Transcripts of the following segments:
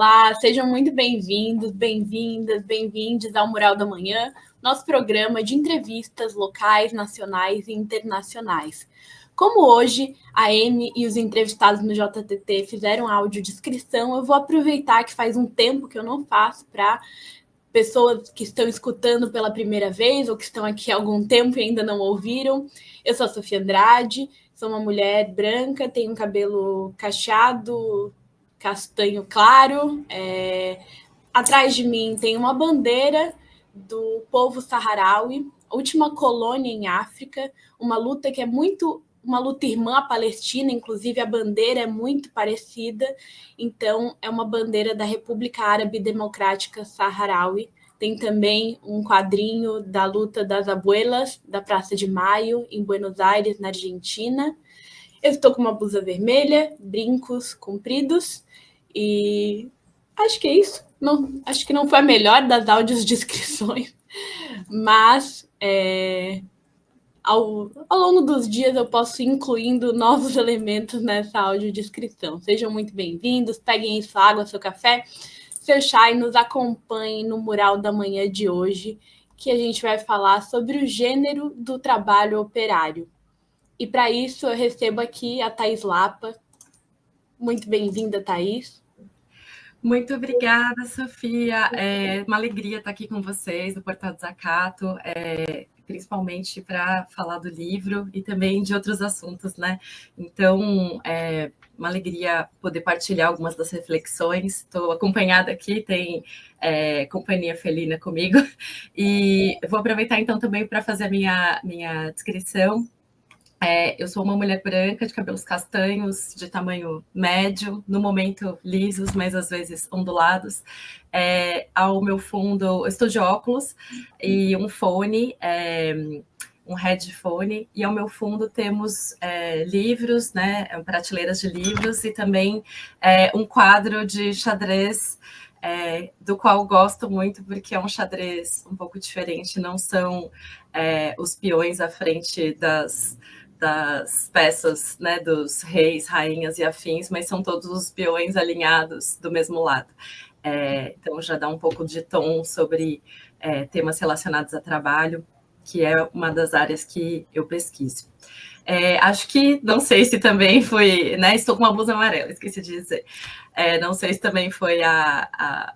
Olá, sejam muito bem-vindos, bem-vindas, bem-vindes ao Mural da Manhã, nosso programa de entrevistas locais, nacionais e internacionais. Como hoje a Amy e os entrevistados no JTT fizeram audiodescrição, eu vou aproveitar que faz um tempo que eu não faço para pessoas que estão escutando pela primeira vez ou que estão aqui há algum tempo e ainda não ouviram. Eu sou a Sofia Andrade, sou uma mulher branca, tenho um cabelo cacheado, castanho claro. Atrás de mim tem uma bandeira do povo saharaui, a última colônia em África, uma luta que é muito uma luta irmã à Palestina, inclusive a bandeira é muito parecida, então é uma bandeira da República Árabe Democrática Saharaui. Tem também um quadrinho da luta das abuelas, da Praça de Maio, em Buenos Aires, na Argentina. Eu estou com uma blusa vermelha, brincos compridos e acho que é isso. Não, acho que não foi a melhor das audiodescrições, mas ao longo dos dias eu posso ir incluindo novos elementos nessa audiodescrição. Sejam muito bem-vindos, peguem aí sua água, seu café, seu chá e nos acompanhem no Mural da Manhã de hoje, que a gente vai falar sobre o gênero do trabalho operário. E para isso eu recebo aqui a Thaís Lapa. Muito bem-vinda, Thaís. Muito obrigada, Sofia. É uma alegria estar aqui com vocês no Portal Desacato, principalmente para falar do livro e também de outros assuntos, né? Então, é uma alegria poder partilhar algumas das reflexões. Estou acompanhada aqui, tem companhia felina comigo. E vou aproveitar, então, também para fazer a minha descrição. Eu sou uma mulher branca, de cabelos castanhos, de tamanho médio, no momento lisos, mas às vezes ondulados. Ao meu fundo, eu estou de óculos e um fone, um headphone, e ao meu fundo temos livros, né, prateleiras de livros e também um quadro de xadrez, do qual gosto muito, porque é um xadrez um pouco diferente, não são os peões à frente das peças, né, dos reis, rainhas e afins, mas são todos os peões alinhados do mesmo lado. Então já dá um pouco de tom sobre temas relacionados a trabalho, que é uma das áreas que eu pesquiso. Acho que, não sei se também foi, né, estou com uma blusa amarela, esqueci de dizer. Não sei se também foi a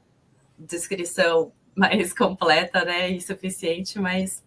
descrição mais completa, né, e suficiente, mas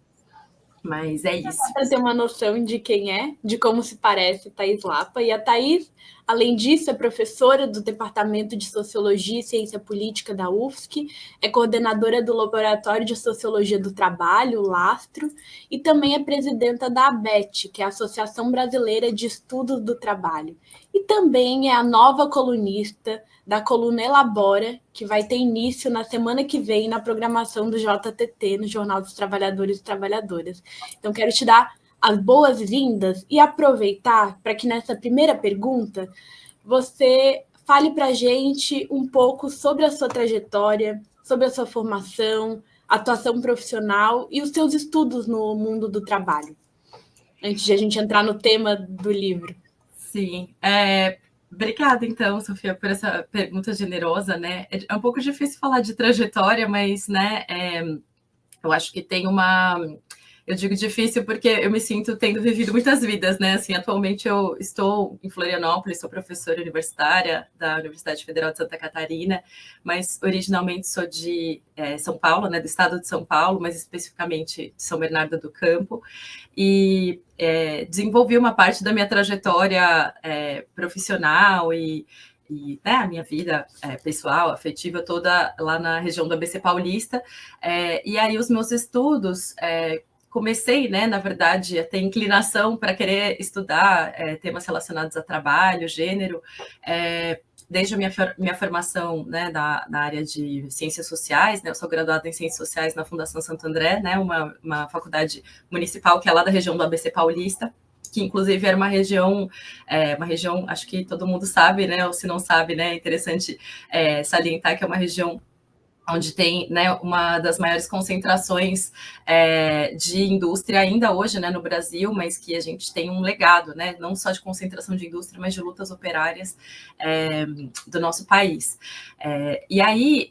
é isso. Para ter uma noção de quem é, de como se parece Thaís Lapa. E a Thaís, além disso, é professora do Departamento de Sociologia e Ciência Política da UFSC, é coordenadora do Laboratório de Sociologia do Trabalho, o LASTRO, e também é presidenta da ABET, que é a Associação Brasileira de Estudos do Trabalho. E também é a nova colunista da coluna Elabora, que vai ter início na semana que vem na programação do JTT, no Jornal dos Trabalhadores e Trabalhadoras. Então, quero te dar as boas-vindas e aproveitar para que nessa primeira pergunta você fale para a gente um pouco sobre a sua trajetória, sobre a sua formação, atuação profissional e os seus estudos no mundo do trabalho, antes de a gente entrar no tema do livro. Sim, obrigada, então, Sofia, por essa pergunta generosa, né? É um pouco difícil falar de trajetória, mas, né, eu acho que tem uma... Eu digo difícil porque eu me sinto tendo vivido muitas vidas, né? Assim, atualmente eu estou em Florianópolis, sou professora universitária da Universidade Federal de Santa Catarina, mas originalmente sou de São Paulo, né? Do estado de São Paulo, mais especificamente de São Bernardo do Campo, e desenvolvi uma parte da minha trajetória profissional e né, a minha vida pessoal, afetiva, toda lá na região do ABC Paulista, e aí os meus estudos... comecei, né, na verdade, a ter inclinação para querer estudar temas relacionados a trabalho, gênero, desde a minha formação, né, na área de ciências sociais, né, eu sou graduada em ciências sociais na Fundação Santo André, né, uma faculdade municipal que é lá da região do ABC Paulista, que inclusive era uma região, acho que todo mundo sabe, né, ou se não sabe, né, é interessante salientar que é uma região onde tem, né, uma das maiores concentrações de indústria ainda hoje, né, no Brasil, mas que a gente tem um legado, né, não só de concentração de indústria, mas de lutas operárias do nosso país. E aí,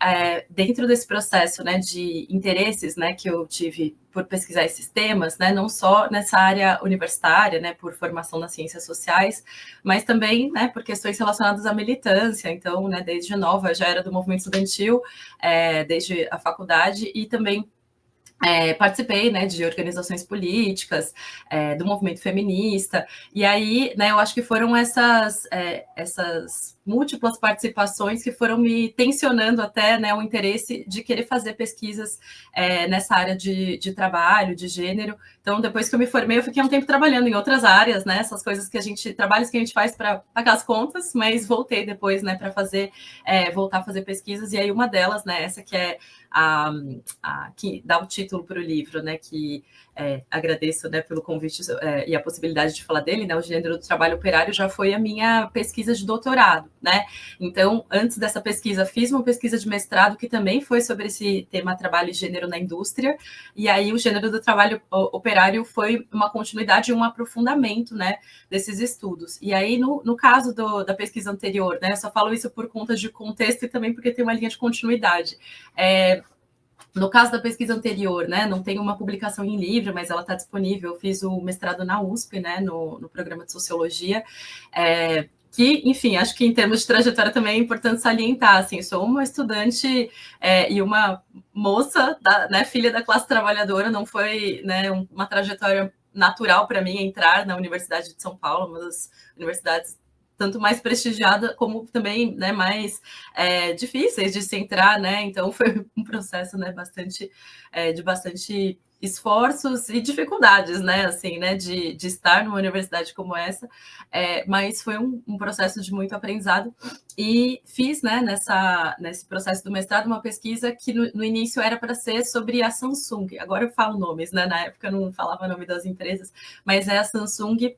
dentro desse processo, né, de interesses, né, que eu tive por pesquisar esses temas, né, não só nessa área universitária, né, por formação nas ciências sociais, mas também, né, por questões relacionadas à militância. Então, né, desde nova, já era do movimento estudantil, desde a faculdade, e também participei, né, de organizações políticas, do movimento feminista, e aí, né, eu acho que foram essas múltiplas participações que foram me tensionando até, né, o interesse de querer fazer pesquisas nessa área de trabalho, de gênero. Então, depois que eu me formei, eu fiquei um tempo trabalhando em outras áreas, né, essas coisas trabalhos que a gente faz para pagar as contas, mas voltei depois, né, para voltar a fazer pesquisas, e aí uma delas, né, essa que é que dá o título para o livro, né, que agradeço, né, pelo convite e a possibilidade de falar dele, né, o gênero do trabalho operário já foi a minha pesquisa de doutorado, né, então, antes dessa pesquisa, fiz uma pesquisa de mestrado que também foi sobre esse tema trabalho e gênero na indústria, e aí o gênero do trabalho operário foi uma continuidade e um aprofundamento, né, desses estudos. E aí, no caso da pesquisa anterior, né, eu só falo isso por conta de contexto e também porque tem uma linha de continuidade. No caso da pesquisa anterior, né, não tem uma publicação em livro, mas ela está disponível. Eu fiz o mestrado na USP, né, no programa de Sociologia, que, enfim, acho que em termos de trajetória também é importante salientar, assim, sou uma estudante e uma moça, né, filha da classe trabalhadora, não foi, né, uma trajetória natural para mim entrar na Universidade de São Paulo, uma das universidades tanto mais prestigiada como também, né, mais difíceis de se entrar, né, então foi um processo, né, de bastante esforços e dificuldades, né, assim, né, de estar numa universidade como essa, mas foi um processo de muito aprendizado, e fiz, né, nesse processo do mestrado, uma pesquisa que no início era para ser sobre a Samsung. Agora eu falo nomes, né, na época eu não falava nome das empresas, mas é a Samsung.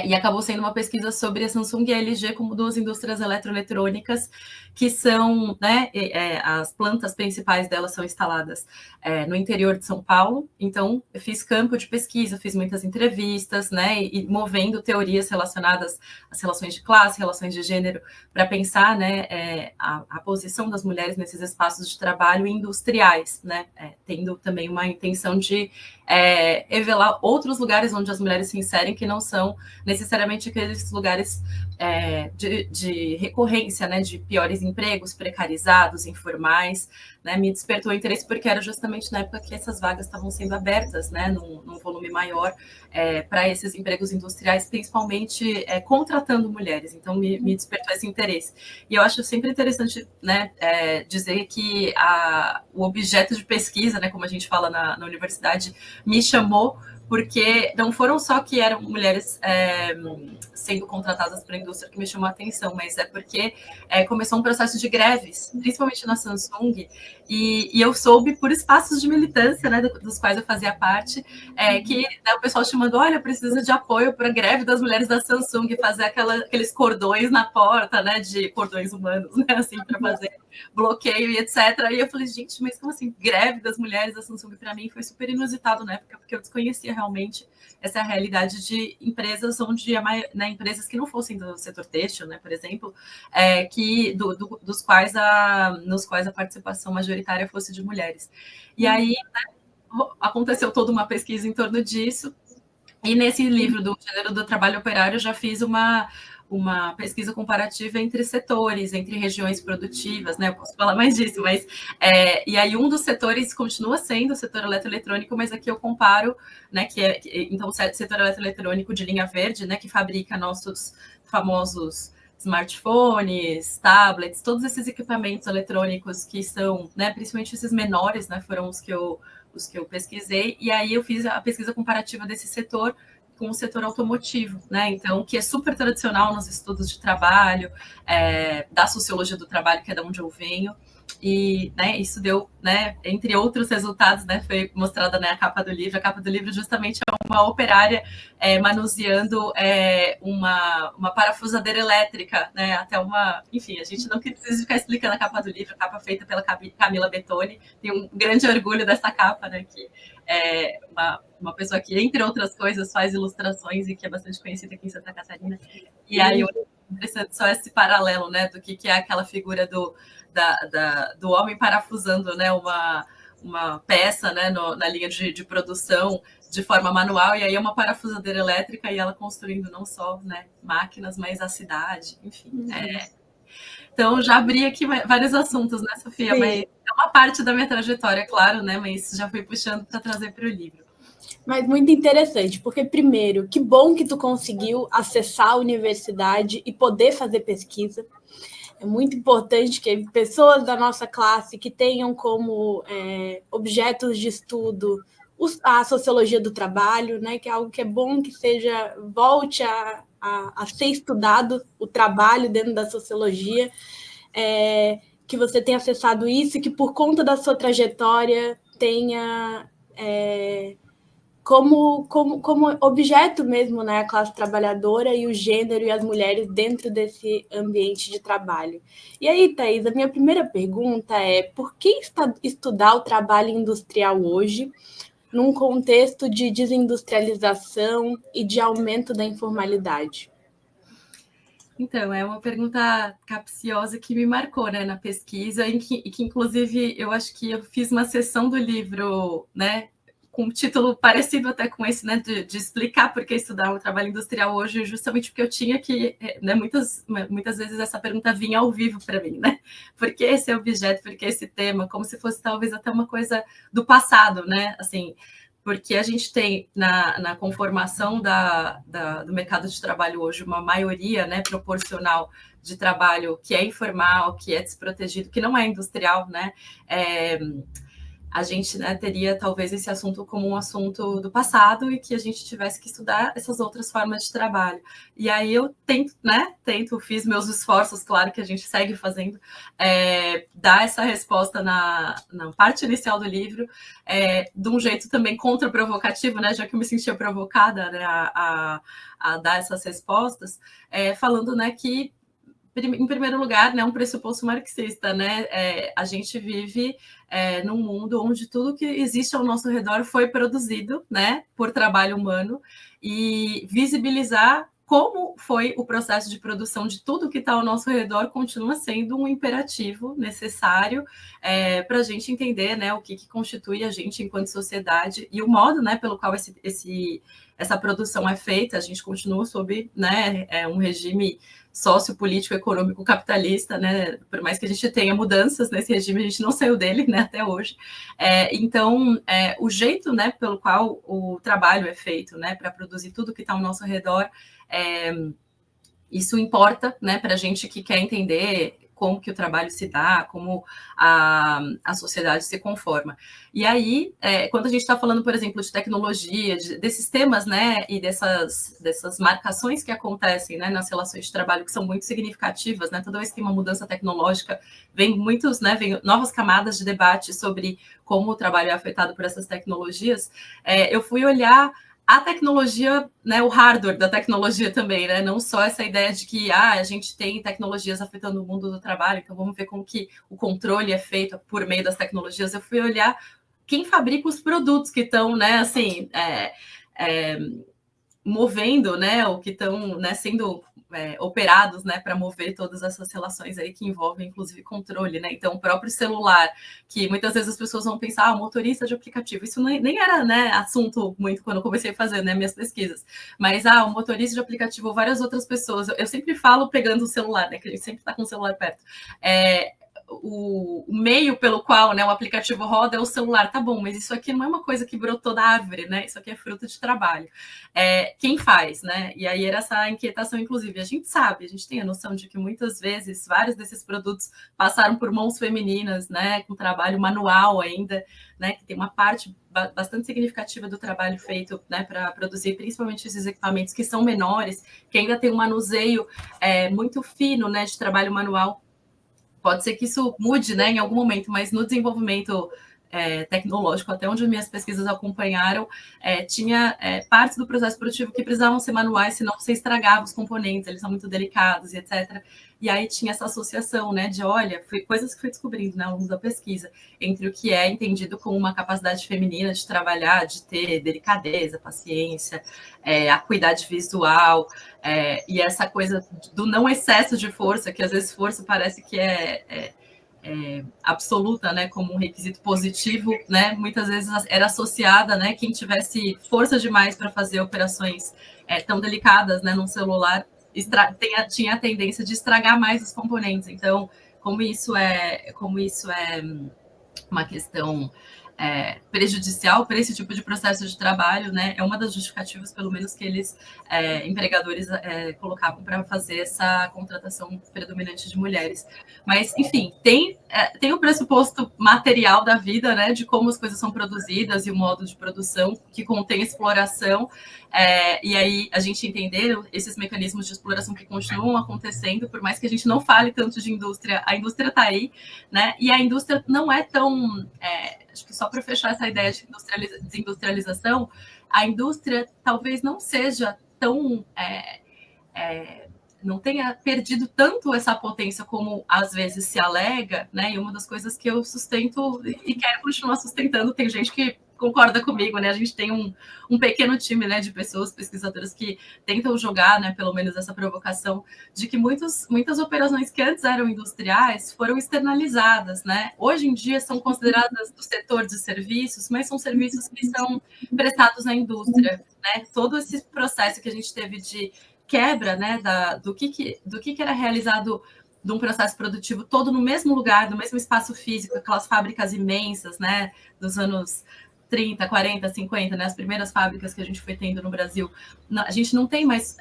E acabou sendo uma pesquisa sobre a Samsung e a LG como duas indústrias eletroeletrônicas que são, né, as plantas principais delas são instaladas no interior de São Paulo. Então, eu fiz campo de pesquisa, fiz muitas entrevistas, né, e movendo teorias relacionadas às relações de classe, relações de gênero, para pensar, né, a posição das mulheres nesses espaços de trabalho industriais, né, tendo também uma intenção de revelar outros lugares onde as mulheres se inserem que não são necessariamente aqueles lugares de recorrência, né, de piores empregos, precarizados, informais, né, me despertou interesse porque era justamente na época que essas vagas estavam sendo abertas, né, num volume maior para esses empregos industriais, principalmente contratando mulheres, então me despertou esse interesse. E eu acho sempre interessante, né, dizer que o objeto de pesquisa, né, como a gente fala na universidade, me chamou porque não foram só que eram mulheres sendo contratadas para a indústria que me chamou a atenção, mas porque começou um processo de greves, principalmente na Samsung, e eu soube por espaços de militância, né, dos quais eu fazia parte, que né, o pessoal chamando, olha, precisa de apoio para a greve das mulheres da Samsung, fazer aqueles cordões na porta, né, de cordões humanos, né, assim, para fazer bloqueio e etc. E eu falei, gente, mas como assim, greve das mulheres da Samsung? Para mim foi super inusitado na época, porque eu desconhecia realmente essa realidade de empresas onde, né, empresas que não fossem do setor têxtil, né, por exemplo, nos quais a participação majoritária fosse de mulheres. E aí, né, aconteceu toda uma pesquisa em torno disso, e nesse livro do Gênero do Trabalho Operário eu já fiz uma pesquisa comparativa entre setores, entre regiões produtivas, né? Eu posso falar mais disso, mas e aí um dos setores continua sendo o setor eletroeletrônico, mas aqui eu comparo, né? Então o setor eletroeletrônico de linha verde, né? Que fabrica nossos famosos smartphones, tablets, todos esses equipamentos eletrônicos que são, né? Principalmente esses menores, né? Foram os que eu pesquisei, e aí eu fiz a pesquisa comparativa desse setor com o setor automotivo, né? Então, que é super tradicional nos estudos de trabalho, da sociologia do trabalho, que é de onde eu venho. E, né, isso deu, né, entre outros resultados, né, foi mostrada, né, a capa do livro. A capa do livro justamente é uma operária manuseando uma parafusadeira elétrica, né, até uma... Enfim, a gente não precisa ficar explicando a capa do livro, a capa feita pela Camila Bettoni. Tenho um grande orgulho dessa capa, né, que é uma pessoa que, entre outras coisas, faz ilustrações e que é bastante conhecida aqui em Santa Catarina. E aí, interessante só esse paralelo, né, do que é aquela figura do homem parafusando, né, uma peça, né, na linha de produção de forma manual, e aí é uma parafusadeira elétrica e ela construindo não só, né, máquinas, mas a cidade, enfim. Então, já abri aqui vários assuntos, né, Sofia? Sim. Mas é uma parte da minha trajetória, claro, né, mas já fui puxando para trazer para o livro. Mas muito interessante, porque, primeiro, que bom que tu conseguiu acessar a universidade e poder fazer pesquisa. É muito importante que pessoas da nossa classe que tenham como objetos de estudo a sociologia do trabalho, né, que é algo que é bom que volte a ser estudado, o trabalho dentro da sociologia, que você tenha acessado isso e que, por conta da sua trajetória, tenha... Como objeto mesmo, né, a classe trabalhadora e o gênero e as mulheres dentro desse ambiente de trabalho. E aí, Thaís, a minha primeira pergunta é: por que estudar o trabalho industrial hoje, num contexto de desindustrialização e de aumento da informalidade? Então, é uma pergunta capciosa que me marcou, né, na pesquisa, e que inclusive, eu acho que eu fiz uma sessão do livro, né, com um título parecido até com esse, né, de explicar por que estudar o trabalho industrial hoje, justamente porque eu tinha que, né, muitas vezes essa pergunta vinha ao vivo para mim, né, por que esse objeto, por que esse tema, como se fosse talvez até uma coisa do passado, né, assim, porque a gente tem na conformação do mercado de trabalho hoje uma maioria, né, proporcional de trabalho que é informal, que é desprotegido, que não é industrial, né, a gente, né, teria talvez esse assunto como um assunto do passado e que a gente tivesse que estudar essas outras formas de trabalho. E aí eu fiz meus esforços, claro que a gente segue fazendo, dar essa resposta na parte inicial do livro, de um jeito também contra-provocativo, né, já que eu me sentia provocada, né, a dar essas respostas, falando, né, que, em primeiro lugar, né, um pressuposto marxista, né? A gente vive num mundo onde tudo que existe ao nosso redor foi produzido, né, por trabalho humano, e visibilizar como foi o processo de produção de tudo que está ao nosso redor continua sendo um imperativo necessário para a gente entender, né, o que constitui a gente enquanto sociedade e o modo, né, pelo qual essa produção é feita. A gente continua sob, né, um regime sociopolítico, econômico, capitalista, né? Por mais que a gente tenha mudanças nesse regime, a gente não saiu dele, né, até hoje. Então, o jeito, né, pelo qual o trabalho é feito, né, para produzir tudo que está ao nosso redor, isso importa, né, para a gente que quer entender como que o trabalho se dá, como a sociedade se conforma. E aí, quando a gente está falando, por exemplo, de tecnologia, desses temas, né, e dessas marcações que acontecem, né, nas relações de trabalho, que são muito significativas, né, toda vez que tem uma mudança tecnológica, vem novas camadas de debate sobre como o trabalho é afetado por essas tecnologias. Eu fui olhar a tecnologia, né, o hardware da tecnologia também, né, não só essa ideia de que a gente tem tecnologias afetando o mundo do trabalho, então vamos ver como que o controle é feito por meio das tecnologias. Eu fui olhar quem fabrica os produtos que estão, né, assim, movendo, né, ou que estão, né, sendo operados, né, para mover todas essas relações aí que envolvem, inclusive, controle, né? Então, o próprio celular, que muitas vezes as pessoas vão pensar, motorista de aplicativo, isso nem era, né, assunto muito quando eu comecei a fazer, né, minhas pesquisas, mas, o motorista de aplicativo, várias outras pessoas, eu sempre falo pegando o celular, né, que a gente sempre está com o celular perto, o meio pelo qual, né, o aplicativo roda é o celular. Tá bom, mas isso aqui não é uma coisa que brotou da árvore, né? Isso aqui é fruto de trabalho. Quem faz, né? E aí era essa inquietação, inclusive. A gente sabe, a gente tem a noção de que muitas vezes vários desses produtos passaram por mãos femininas, né, com trabalho manual ainda, né, que tem uma parte bastante significativa do trabalho feito, né, para produzir principalmente esses equipamentos que são menores, que ainda tem um manuseio muito fino, né, de trabalho manual. Pode ser que isso mude, né, em algum momento, mas no desenvolvimento tecnológico, até onde minhas pesquisas acompanharam, tinha partes do processo produtivo que precisavam ser manuais, senão você estragava os componentes, eles são muito delicados e etc. E aí tinha essa associação, né, de, olha, coisas que fui descobrindo, né, ao longo da pesquisa, entre o que é entendido como uma capacidade feminina de trabalhar, de ter delicadeza, paciência, acuidade visual, e essa coisa do não excesso de força, que às vezes força parece que absoluta, né, como um requisito positivo, né, muitas vezes era associada, né, quem tivesse força demais para fazer operações tão delicadas, né, num celular, tinha a tendência de estragar mais os componentes. Então, como isso é uma questão prejudicial para esse tipo de processo de trabalho, né? É uma das justificativas, pelo menos, que eles, empregadores, colocavam para fazer essa contratação predominante de mulheres. Mas, enfim, tem o pressuposto material da vida, né? De como as coisas são produzidas e o modo de produção que contém exploração. E aí a gente entender esses mecanismos de exploração que continuam acontecendo, por mais que a gente não fale tanto de indústria, a indústria está aí, né? E a indústria não é tão... acho que só para fechar essa ideia de desindustrialização, a indústria talvez não seja tão... não tenha perdido tanto essa potência como às vezes se alega, né? E uma das coisas que eu sustento e quero continuar sustentando, tem gente que concorda comigo, né? A gente tem um pequeno time, né, de pessoas, pesquisadoras, que tentam jogar, né, pelo menos essa provocação de que muitas operações que antes eram industriais foram externalizadas, né? Hoje em dia são consideradas do setor de serviços, mas são serviços que são prestados na indústria, né? Todo esse processo que a gente teve de quebra, né, do que era realizado de um processo produtivo todo no mesmo lugar, no mesmo espaço físico, aquelas fábricas imensas, né, dos anos 30, 40, 50, né, as primeiras fábricas que a gente foi tendo no Brasil. A gente não tem mais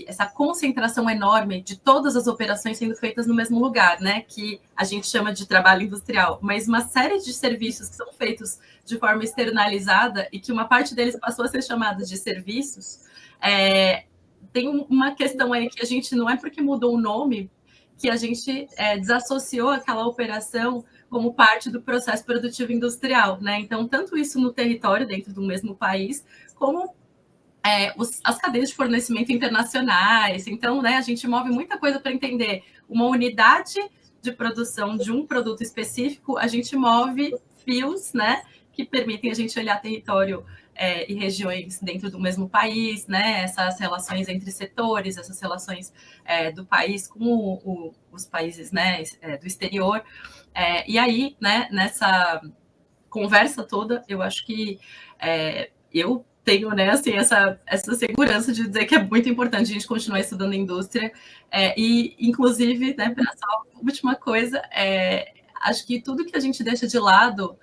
essa concentração enorme de todas as operações sendo feitas no mesmo lugar, né, que a gente chama de trabalho industrial, mas uma série de serviços que são feitos de forma externalizada e que uma parte deles passou a ser chamada de serviços. Tem uma questão aí que a gente, não é porque mudou o nome, que a gente desassociou aquela operação como parte do processo produtivo industrial, né? Então, tanto isso no território, dentro do mesmo país, como as cadeias de fornecimento internacionais. Então, né, a gente move muita coisa para entender uma unidade de produção de um produto específico, a gente move fios, né, que permitem a gente olhar território e regiões dentro do mesmo país, né? Essas relações entre setores, essas relações do país com os países, né, do exterior. E aí, né, nessa conversa toda, eu acho que eu tenho, né, assim, essa segurança de dizer que é muito importante a gente continuar estudando a indústria. E, inclusive, né, para essa última coisa, acho que tudo que a gente deixa de lado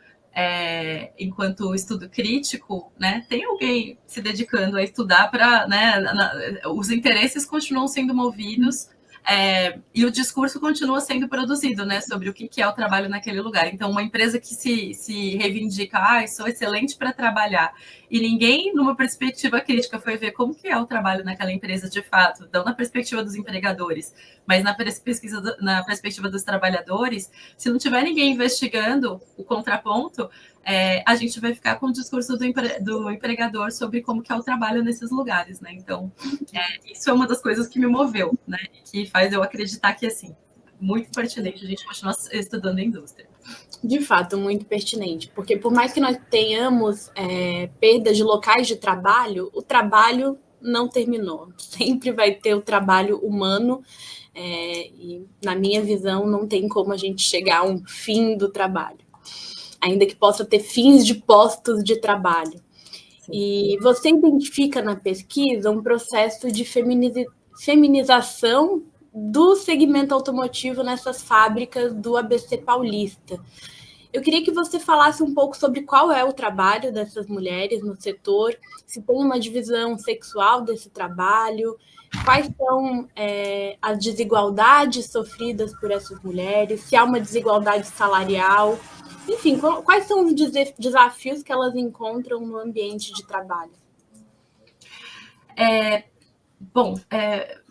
enquanto estudo crítico, né, tem alguém se dedicando a estudar para, né, os interesses continuam sendo movidos e o discurso continua sendo produzido, né, sobre o que é o trabalho naquele lugar. Então, uma empresa que se reivindica, sou excelente para trabalhar, e ninguém, numa perspectiva crítica, foi ver como que é o trabalho naquela empresa de fato, não na perspectiva dos empregadores, mas na perspectiva dos trabalhadores. Se não tiver ninguém investigando o contraponto, a gente vai ficar com o discurso do empregador sobre como que é o trabalho nesses lugares, né? Então, isso é uma das coisas que me moveu, né? Que faz eu acreditar que, assim, muito pertinente a gente continuar estudando a indústria. De fato, muito pertinente, porque por mais que nós tenhamos perdas de locais de trabalho, o trabalho não terminou. Sempre vai ter o trabalho humano, e na minha visão não tem como a gente chegar a um fim do trabalho, ainda que possa ter fins de postos de trabalho. Sim. E você identifica na pesquisa um processo de feminização do segmento automotivo nessas fábricas do ABC Paulista. Eu queria que você falasse um pouco sobre qual é o trabalho dessas mulheres no setor, se tem uma divisão sexual desse trabalho, quais são as desigualdades sofridas por essas mulheres, se há uma desigualdade salarial, enfim, quais são os desafios que elas encontram no ambiente de trabalho?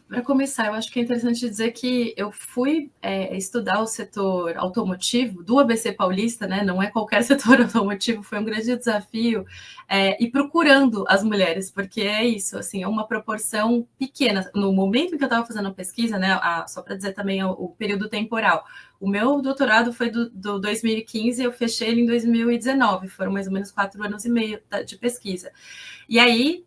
Para começar, eu acho que é interessante dizer que eu fui estudar o setor automotivo do ABC Paulista, né? Não é qualquer setor automotivo, foi um grande desafio, e procurando as mulheres, porque é isso, assim, é uma proporção pequena. No momento em que eu estava fazendo a pesquisa, né? Só para dizer também o período temporal, o meu doutorado foi do 2015, eu fechei ele em 2019, foram mais ou menos 4 anos e meio de pesquisa. E aí,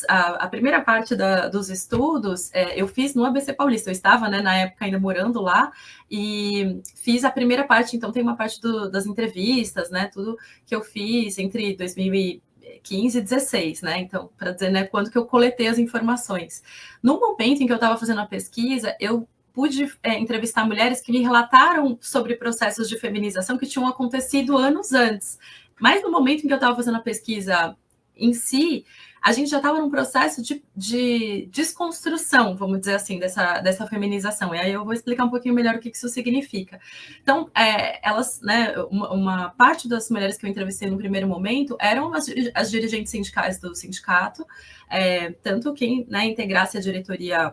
a primeira parte dos estudos eu fiz no ABC Paulista. Eu estava, né, na época ainda morando lá, e fiz a primeira parte. Então tem uma parte das entrevistas, né, tudo que eu fiz entre 2015 e 2016, né, então, para dizer, né, quando que eu coletei as informações. No momento em que eu estava fazendo a pesquisa, eu pude entrevistar mulheres que me relataram sobre processos de feminização que tinham acontecido anos antes. Mas no momento em que eu estava fazendo a pesquisa em si, a gente já estava num processo de desconstrução, vamos dizer assim, dessa feminização. E aí eu vou explicar um pouquinho melhor o que isso significa. Então, elas, né, uma parte das mulheres que eu entrevistei no primeiro momento eram as dirigentes sindicais do sindicato, tanto quem, né, integrasse a diretoria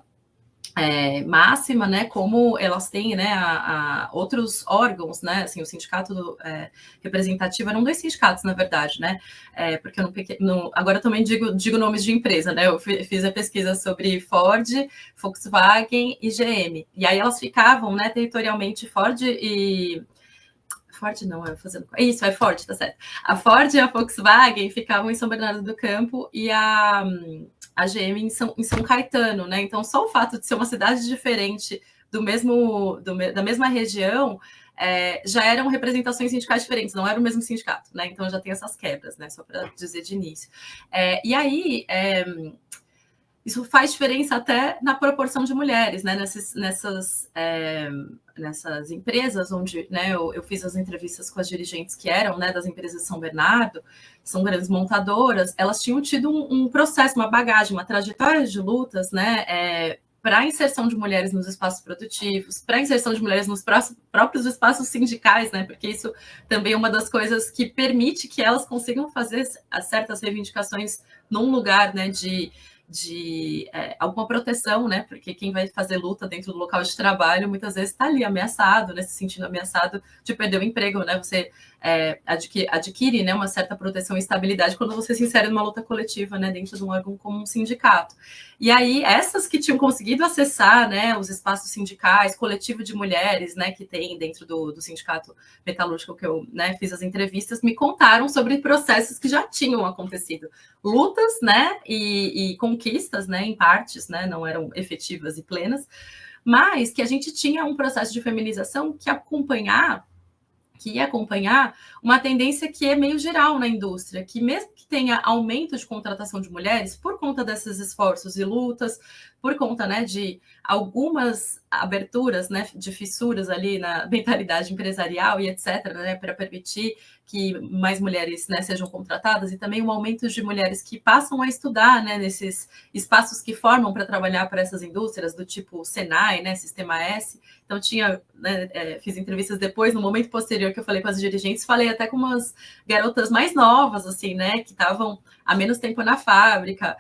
máxima, né, como elas têm, né, outros órgãos, né, assim, o sindicato representativo eram 2 sindicatos, na verdade, né, porque eu agora eu também digo nomes de empresa, né, eu fiz a pesquisa sobre Ford, Volkswagen e GM, e aí elas ficavam, né, territorialmente Ford, não, isso, é Ford, tá certo. A Ford e a Volkswagen ficavam em São Bernardo do Campo e a GM em São Caetano, né? Então, só o fato de ser uma cidade diferente da mesma região já eram representações sindicais diferentes, não era o mesmo sindicato, né? Então, já tem essas quebras, né? Só para dizer de início. E aí, isso faz diferença até na proporção de mulheres, né? Nessas empresas onde, né, eu fiz as entrevistas com as dirigentes que eram, né, das empresas de São Bernardo, são grandes montadoras, elas tinham tido um processo, uma bagagem, uma trajetória de lutas, né, para a inserção de mulheres nos espaços produtivos, para a inserção de mulheres nos próprios espaços sindicais, né, porque isso também é uma das coisas que permite que elas consigam fazer certas reivindicações num lugar, né, de alguma proteção, né? Porque quem vai fazer luta dentro do local de trabalho muitas vezes está ali ameaçado, né? Se sentindo ameaçado de perder o emprego, né? Você adquire, né, uma certa proteção e estabilidade quando você se insere numa luta coletiva, né? Dentro de um órgão como um sindicato. E aí, essas que tinham conseguido acessar, né, os espaços sindicais, coletivo de mulheres, né, que tem dentro do sindicato metalúrgico que eu, né, fiz as entrevistas, me contaram sobre processos que já tinham acontecido. Lutas, né, e conquistas, né, em partes, né, não eram efetivas e plenas, mas que a gente tinha um processo de feminização que ia acompanhar uma tendência que é meio geral na indústria, que mesmo que tenha aumento de contratação de mulheres, por conta desses esforços e lutas, por conta, né, de algumas aberturas, né, de fissuras ali na mentalidade empresarial e etc., né, para permitir que mais mulheres, né, sejam contratadas, e também um aumento de mulheres que passam a estudar, né, nesses espaços que formam para trabalhar para essas indústrias, do tipo Senai, né, Sistema S. Então, fiz entrevistas depois, no momento posterior que eu falei com as dirigentes, falei até com umas garotas mais novas, assim, né, que estavam há menos tempo na fábrica,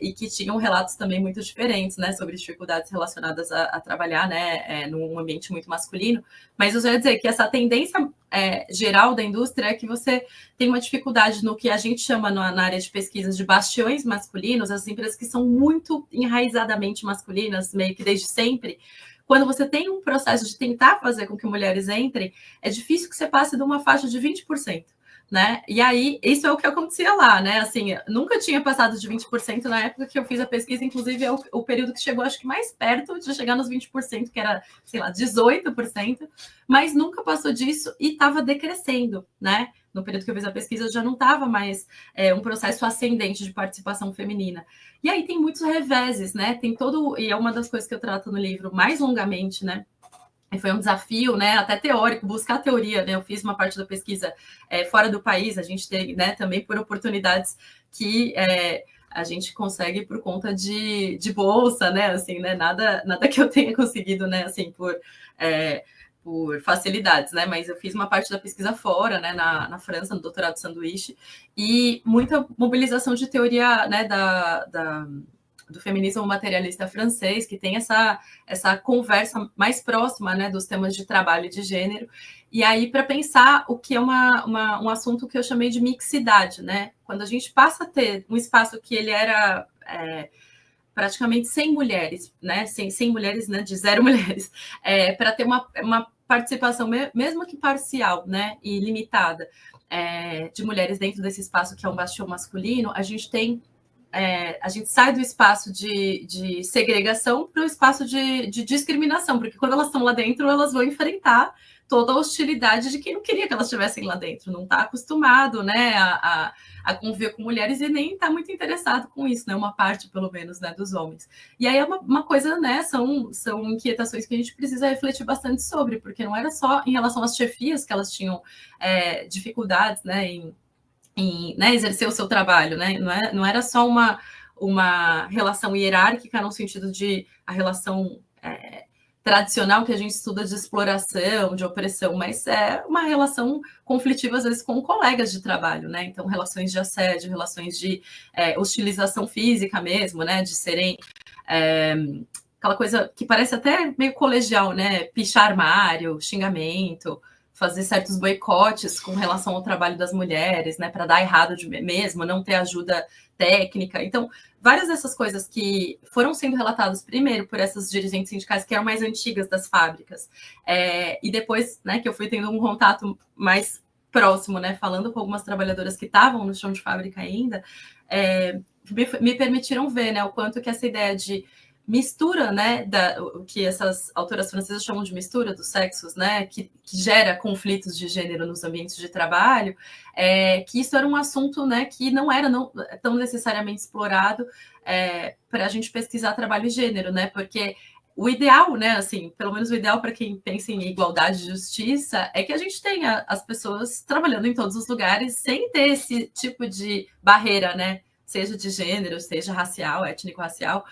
e que tinham relatos também muito diferentes, né, sobre dificuldades relacionadas a trabalhar, né, num ambiente muito masculino. Mas eu já ia dizer que essa tendência geral da indústria é que você tem uma dificuldade no que a gente chama na área de pesquisas de bastiões masculinos, as empresas que são muito enraizadamente masculinas, meio que desde sempre. Quando você tem um processo de tentar fazer com que mulheres entrem, é difícil que você passe de uma faixa de 20%. né? E aí, isso é o que acontecia lá, né? Assim, nunca tinha passado de 20% na época que eu fiz a pesquisa, inclusive é o período que chegou, acho que mais perto de chegar nos 20%, que era, sei lá, 18%, mas nunca passou disso e estava decrescendo, né? No período que eu fiz a pesquisa, já não estava mais um processo ascendente de participação feminina. E aí tem muitos reveses, né? Tem todo, e é uma das coisas que eu trato no livro mais longamente, né? Foi um desafio, né, até teórico, buscar teoria, né? Eu fiz uma parte da pesquisa fora do país, a gente tem, né, também por oportunidades que a gente consegue por conta de bolsa, né? Assim, né? Nada que eu tenha conseguido, né? Assim, por facilidades, né? Mas eu fiz uma parte da pesquisa fora, né? Na França, no doutorado sanduíche, e muita mobilização de teoria, né? Do feminismo materialista francês, que tem essa conversa mais próxima, né, dos temas de trabalho e de gênero, e aí para pensar o que é um assunto que eu chamei de mixidade, né? Quando a gente passa a ter um espaço que ele era praticamente sem mulheres, né? Sem mulheres, né? De 0 mulheres, para ter uma participação, mesmo que parcial, né? E limitada, de mulheres dentro desse espaço que é um bastião masculino, a gente sai do espaço de segregação para o espaço de discriminação, porque quando elas estão lá dentro, elas vão enfrentar toda a hostilidade de quem não queria que elas estivessem lá dentro, não está acostumado, né, a conviver com mulheres e nem está muito interessado com isso, né, uma parte, pelo menos, né, dos homens. E aí é uma coisa, né, são inquietações que a gente precisa refletir bastante sobre, porque não era só em relação às chefias que elas tinham dificuldades, né, em né, exercer o seu trabalho, né? Não era só uma relação hierárquica no sentido de a relação tradicional que a gente estuda de exploração, de opressão, mas é uma relação conflitiva, às vezes, com colegas de trabalho, né? Então, relações de assédio, relações de hostilização física mesmo, né? De serem aquela coisa que parece até meio colegial, né? Pichar armário, xingamento, fazer certos boicotes com relação ao trabalho das mulheres, né, para dar errado mesmo, não ter ajuda técnica. Então, várias dessas coisas que foram sendo relatadas primeiro por essas dirigentes sindicais que eram mais antigas das fábricas, e depois, né, que eu fui tendo um contato mais próximo, né, falando com algumas trabalhadoras que estavam no chão de fábrica ainda, me permitiram ver, né, o quanto que essa ideia de mistura, né, o que essas autoras francesas chamam de mistura dos sexos, né, que gera conflitos de gênero nos ambientes de trabalho, que isso era um assunto, né, que não era tão necessariamente explorado para a gente pesquisar trabalho e gênero, né, porque o ideal, né, assim, pelo menos o ideal para quem pensa em igualdade e justiça é que a gente tenha as pessoas trabalhando em todos os lugares sem ter esse tipo de barreira, né, seja de gênero, seja racial, étnico-racial.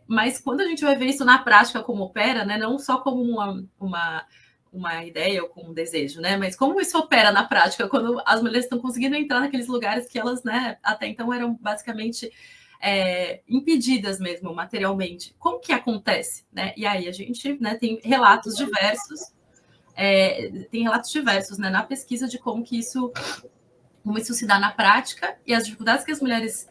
Mas quando a gente vai ver isso na prática como opera, né, não só como uma ideia ou como um desejo, né, mas como isso opera na prática, quando as mulheres estão conseguindo entrar naqueles lugares que elas, né, até então eram basicamente impedidas mesmo materialmente. Como que acontece? Né? E aí a gente, né, tem relatos diversos, né, na pesquisa de como isso se dá na prática e as dificuldades que as mulheres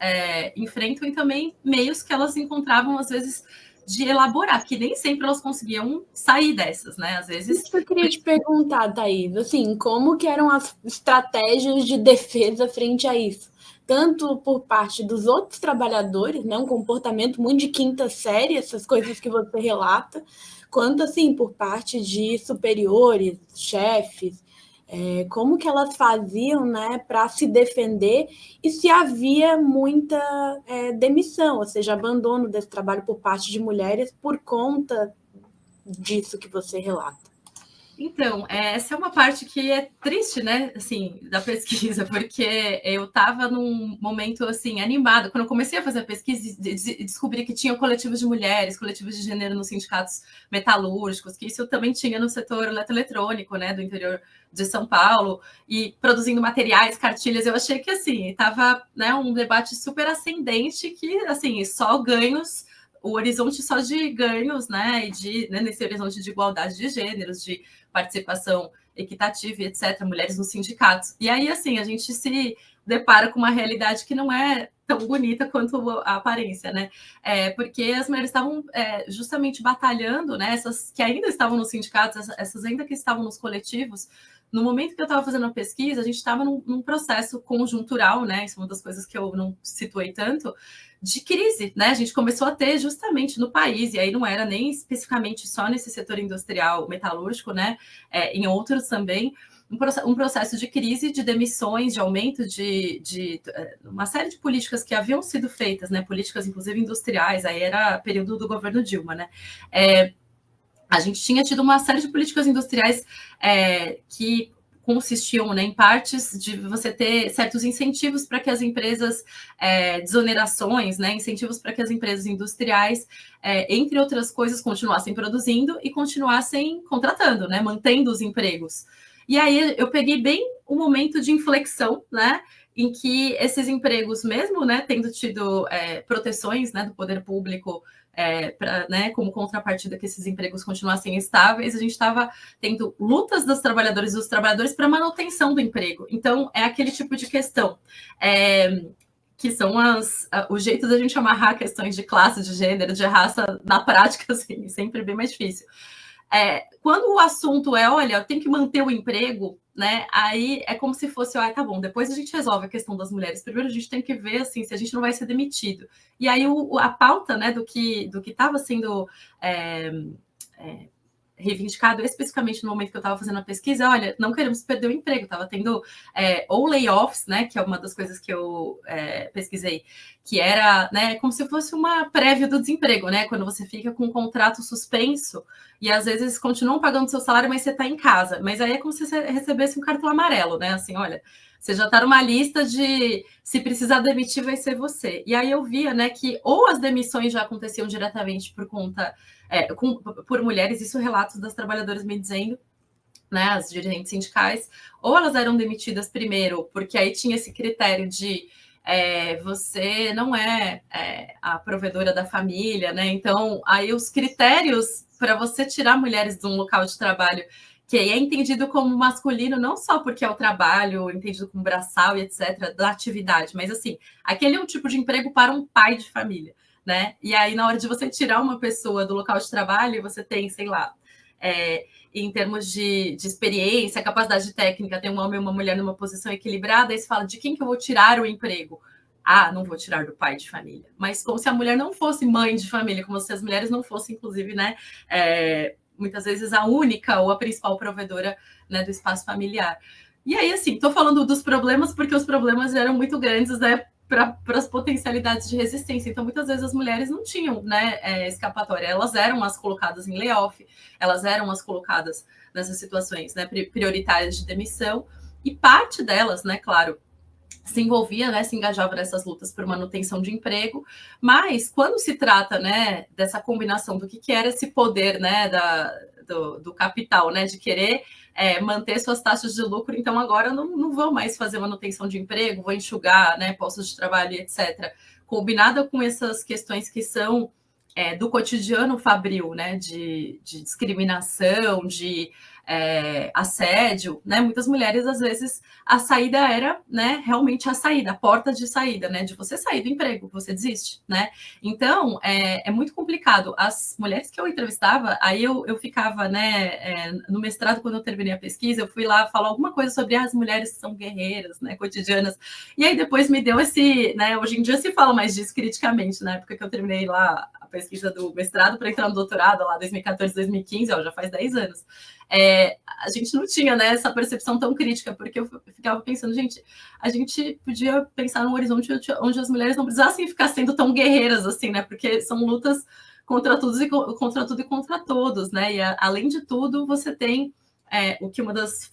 enfrentam e também meios que elas encontravam, às vezes, de elaborar, que nem sempre elas conseguiam sair dessas, né? Às vezes... Isso que eu queria te perguntar, Thaís, assim, como que eram as estratégias de defesa frente a isso? Tanto por parte dos outros trabalhadores, né, um comportamento muito de quinta série, essas coisas que você relata, quanto, assim, por parte de superiores, chefes, como que elas faziam, né, para se defender e se havia muita demissão, ou seja, abandono desse trabalho por parte de mulheres por conta disso que você relata. Então, essa é uma parte que é triste, né, assim, da pesquisa, porque eu estava num momento, assim, animado. Quando eu comecei a fazer a pesquisa, descobri que tinha coletivos de mulheres, coletivos de gênero nos sindicatos metalúrgicos, que isso também tinha no setor eletroeletrônico, né, do interior de São Paulo, e produzindo materiais, cartilhas. Eu achei que, assim, estava, né, um debate super ascendente, que, assim, só ganhos, o horizonte só de ganhos, né, e nesse horizonte de igualdade de gêneros, de participação equitativa, etc., mulheres nos sindicatos. E aí, assim, a gente se depara com uma realidade que não é tão bonita quanto a aparência, né? Porque as mulheres estavam justamente batalhando, né? Essas que ainda estavam nos sindicatos, essas ainda que estavam nos coletivos, no momento que eu estava fazendo a pesquisa, a gente estava num processo conjuntural, né? Isso é uma das coisas que eu não situei tanto, de crise, né? A gente começou a ter justamente no país, e aí não era nem especificamente só nesse setor industrial metalúrgico, né? Em outros também, um processo de crise, de demissões, de aumento de uma série de políticas que haviam sido feitas, né? Políticas, inclusive, industriais, aí era período do governo Dilma, né? A gente tinha tido uma série de políticas industriais que consistiam, né, em partes de você ter certos incentivos para que as empresas, desonerações, né, incentivos para que as empresas industriais, entre outras coisas, continuassem produzindo e continuassem contratando, né, mantendo os empregos. E aí eu peguei bem um momento de inflexão, né, em que esses empregos, mesmo, né, tendo tido proteções, né, do poder público, né, como contrapartida que esses empregos continuassem estáveis, a gente estava tendo lutas das trabalhadoras e dos trabalhadores para manutenção do emprego. Então, é aquele tipo de questão que são o jeito da gente amarrar questões de classe, de gênero, de raça, na prática, assim, sempre bem mais difícil. Quando o assunto olha, eu tenho que manter o emprego, né? Aí é como se fosse, tá bom, depois a gente resolve a questão das mulheres. Primeiro a gente tem que ver assim se a gente não vai ser demitido. E aí a pauta, né, do que estava sendo reivindicado especificamente no momento que eu estava fazendo a pesquisa, olha, não queremos perder o emprego, estava tendo ou layoffs, né, que é uma das coisas que eu pesquisei, que era, né, como se fosse uma prévia do desemprego, né, quando você fica com um contrato suspenso e às vezes continuam pagando seu salário, mas você está em casa, mas aí é como se você recebesse um cartão amarelo, né, assim, olha, você já está numa lista de se precisar demitir vai ser você. E aí eu via, né, que ou as demissões já aconteciam diretamente por conta por mulheres, isso relatos das trabalhadoras me dizendo, né, as dirigentes sindicais, ou elas eram demitidas primeiro, porque aí tinha esse critério de você não a provedora da família, né? Então, aí os critérios para você tirar mulheres de um local de trabalho que é entendido como masculino, não só porque é o trabalho, entendido como braçal e etc., da atividade, mas assim, aquele é um tipo de emprego para um pai de família, né? E aí, na hora de você tirar uma pessoa do local de trabalho, você tem, sei lá, em termos de experiência, capacidade técnica, tem um homem e uma mulher numa posição equilibrada, aí você fala, de quem que eu vou tirar o emprego? Não vou tirar do pai de família. Mas como se a mulher não fosse mãe de família, como se as mulheres não fossem, inclusive, né, muitas vezes a única ou a principal provedora, né, do espaço familiar. E aí, assim, estou falando dos problemas porque os problemas eram muito grandes, né, para as potencialidades de resistência. Então, muitas vezes as mulheres não tinham, né, escapatória. Elas eram as colocadas em layoff, elas eram as colocadas nessas situações, né, prioritárias de demissão, e parte delas, né, claro, se envolvia, né, se engajava nessas lutas por manutenção de emprego, mas quando se trata, né, dessa combinação do que era esse poder, né, do capital, né, de querer manter suas taxas de lucro, então agora não vou mais fazer manutenção de emprego, vou enxugar, né, postos de trabalho, etc. Combinada com essas questões que são do cotidiano fabril, né, de discriminação, de assédio, né? Muitas mulheres, às vezes, a saída era, né, realmente a saída, a porta de saída, né? De você sair do emprego, você desiste, né? Então, é muito complicado. As mulheres que eu entrevistava, aí eu ficava, né, no mestrado, quando eu terminei a pesquisa, eu fui lá falar alguma coisa sobre as mulheres que são guerreiras, né, cotidianas, e aí depois me deu esse, né, hoje em dia se fala mais disso criticamente, na época que eu terminei lá a pesquisa do mestrado para entrar no doutorado, lá 2014, 2015, já faz 10 anos. A gente não tinha, né, essa percepção tão crítica, porque eu ficava pensando, gente, a gente podia pensar num horizonte onde as mulheres não precisassem ficar sendo tão guerreiras assim, né, porque são lutas contra tudo e contra todos, né, e além de tudo, você tem o que uma das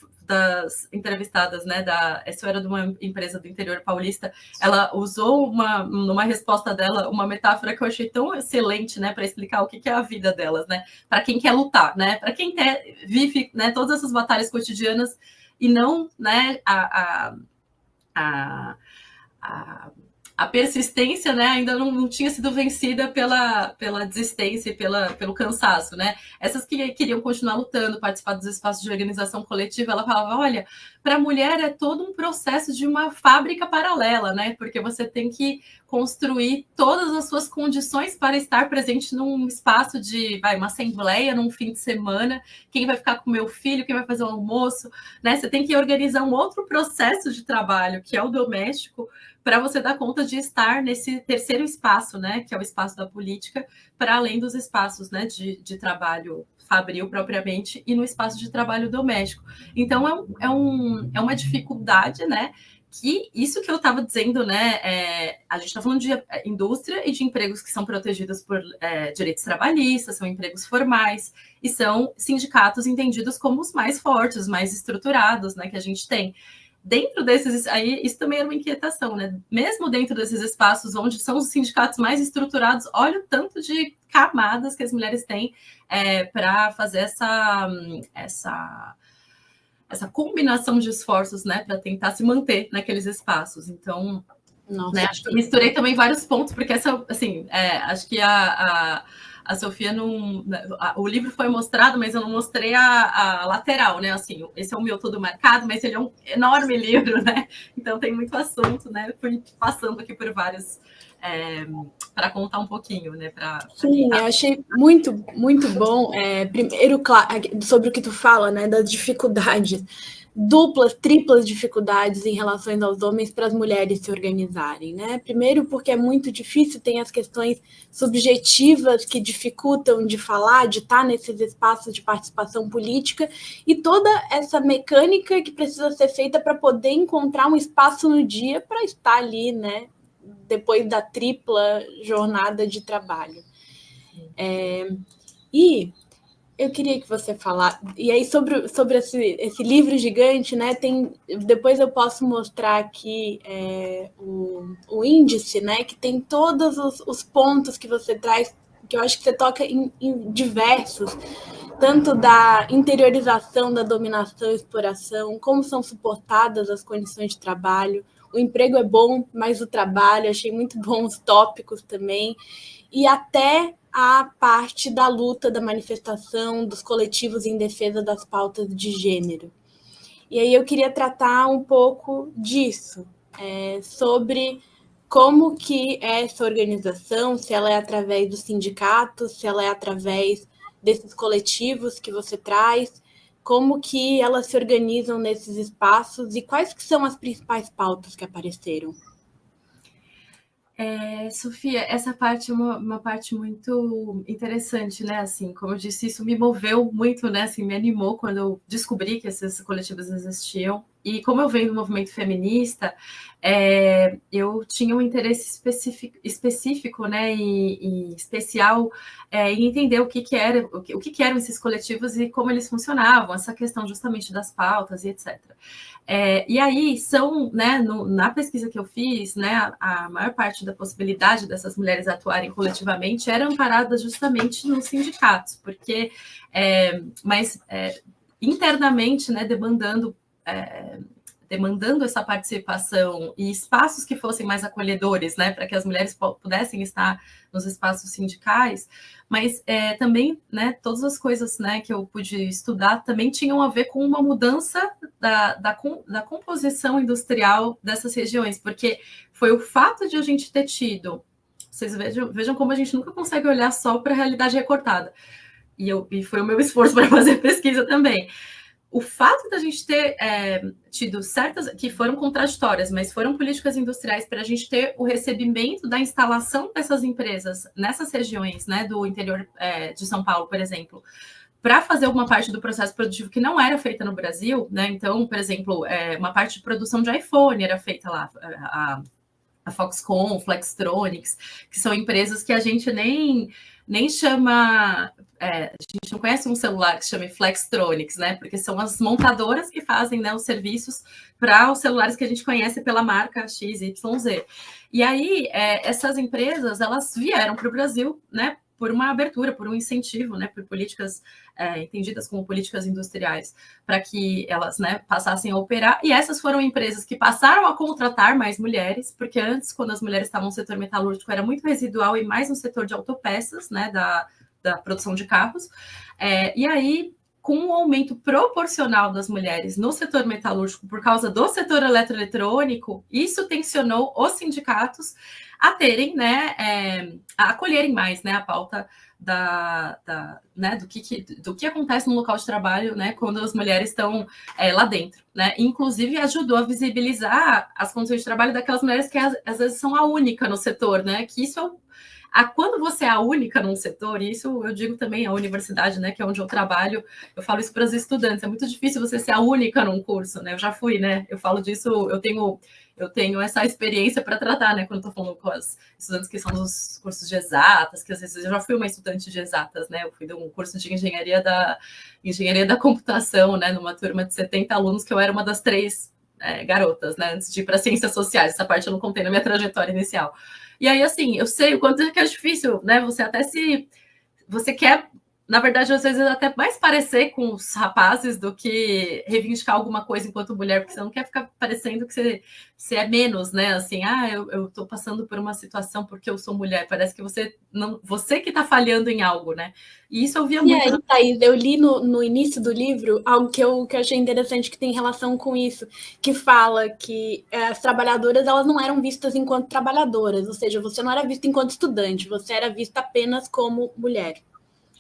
entrevistadas, né, essa era de uma empresa do interior paulista, ela usou numa resposta dela uma metáfora que eu achei tão excelente, né, para explicar o que é a vida delas, né, para quem quer lutar, né, para quem vive, né, todas essas batalhas cotidianas e não, né, a persistência, né, ainda não tinha sido vencida pela desistência e pelo cansaço, né? Essas que queriam continuar lutando, participar dos espaços de organização coletiva, ela falava, olha, para a mulher é todo um processo de uma fábrica paralela, né? Porque você tem que construir todas as suas condições para estar presente num espaço de, uma assembleia, num fim de semana, quem vai ficar com o meu filho, quem vai fazer o almoço, né? Você tem que organizar um outro processo de trabalho, que é o doméstico, para você dar conta de estar nesse terceiro espaço, né, que é o espaço da política, para além dos espaços, né, de trabalho fabril propriamente e no espaço de trabalho doméstico. Então, é uma dificuldade, né, que isso que eu estava dizendo, né, a gente está falando de indústria e de empregos que são protegidos por direitos trabalhistas, são empregos formais, e são sindicatos entendidos como os mais fortes, os mais estruturados, né, que a gente tem. Dentro desses, aí isso também era uma inquietação, né? Mesmo dentro desses espaços onde são os sindicatos mais estruturados, olha o tanto de camadas que as mulheres têm para fazer essa combinação de esforços, né? Para tentar se manter naqueles espaços. Então, né, acho que eu misturei também vários pontos, porque essa, assim, acho que a Sofia não... O livro foi mostrado, mas eu não mostrei a lateral, né? Assim, esse é o meu todo marcado, mas ele é um enorme livro, né? Então tem muito assunto, né? Fui passando aqui por vários... para contar um pouquinho, né? Sim, eu achei muito, muito bom. Primeiro, sobre o que tu fala, né? Das dificuldades, duplas, triplas dificuldades em relação aos homens para as mulheres se organizarem, né? Primeiro, porque é muito difícil, tem as questões subjetivas que dificultam de falar, de estar nesses espaços de participação política, e toda essa mecânica que precisa ser feita para poder encontrar um espaço no dia para estar ali, né? Depois da tripla jornada de trabalho. E eu queria que você falasse, e aí sobre esse livro gigante, né? Depois eu posso mostrar aqui o índice, né? Que tem todos os pontos que você traz, que eu acho que você toca em diversos, tanto da interiorização da dominação e exploração, como são suportadas as condições de trabalho. O emprego é bom, mas o trabalho, achei muito bom os tópicos também, e até a parte da luta, da manifestação, dos coletivos em defesa das pautas de gênero. E aí eu queria tratar um pouco disso, sobre como que é essa organização, se ela é através dos sindicatos, se ela é através desses coletivos que você traz, como que elas se organizam nesses espaços e quais que são as principais pautas que apareceram. Sofia, essa parte é uma parte muito interessante, né? Assim, como eu disse, isso me moveu muito, né? Assim, me animou quando eu descobri que esses coletivos existiam. E como eu venho do movimento feminista, eu tinha um interesse específico, né, e especial em entender o que eram esses coletivos e como eles funcionavam, essa questão justamente das pautas e etc. E aí são, né, na pesquisa que eu fiz, né, a maior parte da possibilidade dessas mulheres atuarem coletivamente era amparada justamente nos sindicatos, porque, mas internamente, né, demandando essa participação e espaços que fossem mais acolhedores, né, para que as mulheres pudessem estar nos espaços sindicais, mas também, né, todas as coisas, né, que eu pude estudar também tinham a ver com uma mudança da composição industrial dessas regiões, porque foi o fato de a gente ter tido, vocês vejam como a gente nunca consegue olhar só para a realidade recortada, e foi o meu esforço para fazer pesquisa também. O fato da gente ter tido certas, que foram contraditórias, mas foram políticas industriais para a gente ter o recebimento da instalação dessas empresas nessas regiões, né, do interior de São Paulo, por exemplo, para fazer alguma parte do processo produtivo que não era feita no Brasil, né? Então, por exemplo, uma parte de produção de iPhone era feita lá, a Foxconn, Flextronics, que são empresas que a gente nem chama... a gente não conhece um celular que se chama Flextronics, né? Porque são as montadoras que fazem, né, os serviços para os celulares que a gente conhece pela marca XYZ. E aí, essas empresas, elas vieram para o Brasil, né, por uma abertura, por um incentivo, né, por políticas entendidas como políticas industriais, para que elas, né, passassem a operar. E essas foram empresas que passaram a contratar mais mulheres, porque antes, quando as mulheres estavam no setor metalúrgico, era muito residual e mais no setor de autopeças, né, da produção de carros. E aí, com o aumento proporcional das mulheres no setor metalúrgico por causa do setor eletroeletrônico, isso tensionou os sindicatos a terem, né, a acolherem mais, né, a pauta né, do que acontece no local de trabalho, né, quando as mulheres estão lá dentro, né, inclusive ajudou a visibilizar as condições de trabalho daquelas mulheres que às vezes são a única no setor, né, que isso quando você é a única num setor, e isso eu digo também a universidade, né, que é onde eu trabalho, eu falo isso para os estudantes, é muito difícil você ser a única num curso, né, eu já fui, né, eu falo disso, eu tenho essa experiência para tratar, né, quando estou falando com as estudantes que são dos cursos de exatas, que às vezes eu já fui uma estudante de exatas, né, eu fui de um curso de engenharia da computação, né, numa turma de 70 alunos, que eu era uma das 3 garotas, né, antes de ir para ciências sociais, essa parte eu não contei na minha trajetória inicial. E aí, assim, eu sei o quanto é que é difícil, né? Você quer, na verdade, às vezes até mais parecer com os rapazes do que reivindicar alguma coisa enquanto mulher, porque você não quer ficar parecendo que você é menos, né? Assim, eu tô passando por uma situação porque eu sou mulher. Parece que você que tá falhando em algo, né? E isso eu via muito. E aí, Thaís, eu li no início do livro algo que eu achei interessante que tem relação com isso, que fala que as trabalhadoras elas não eram vistas enquanto trabalhadoras, ou seja, você não era vista enquanto estudante, você era vista apenas como mulher.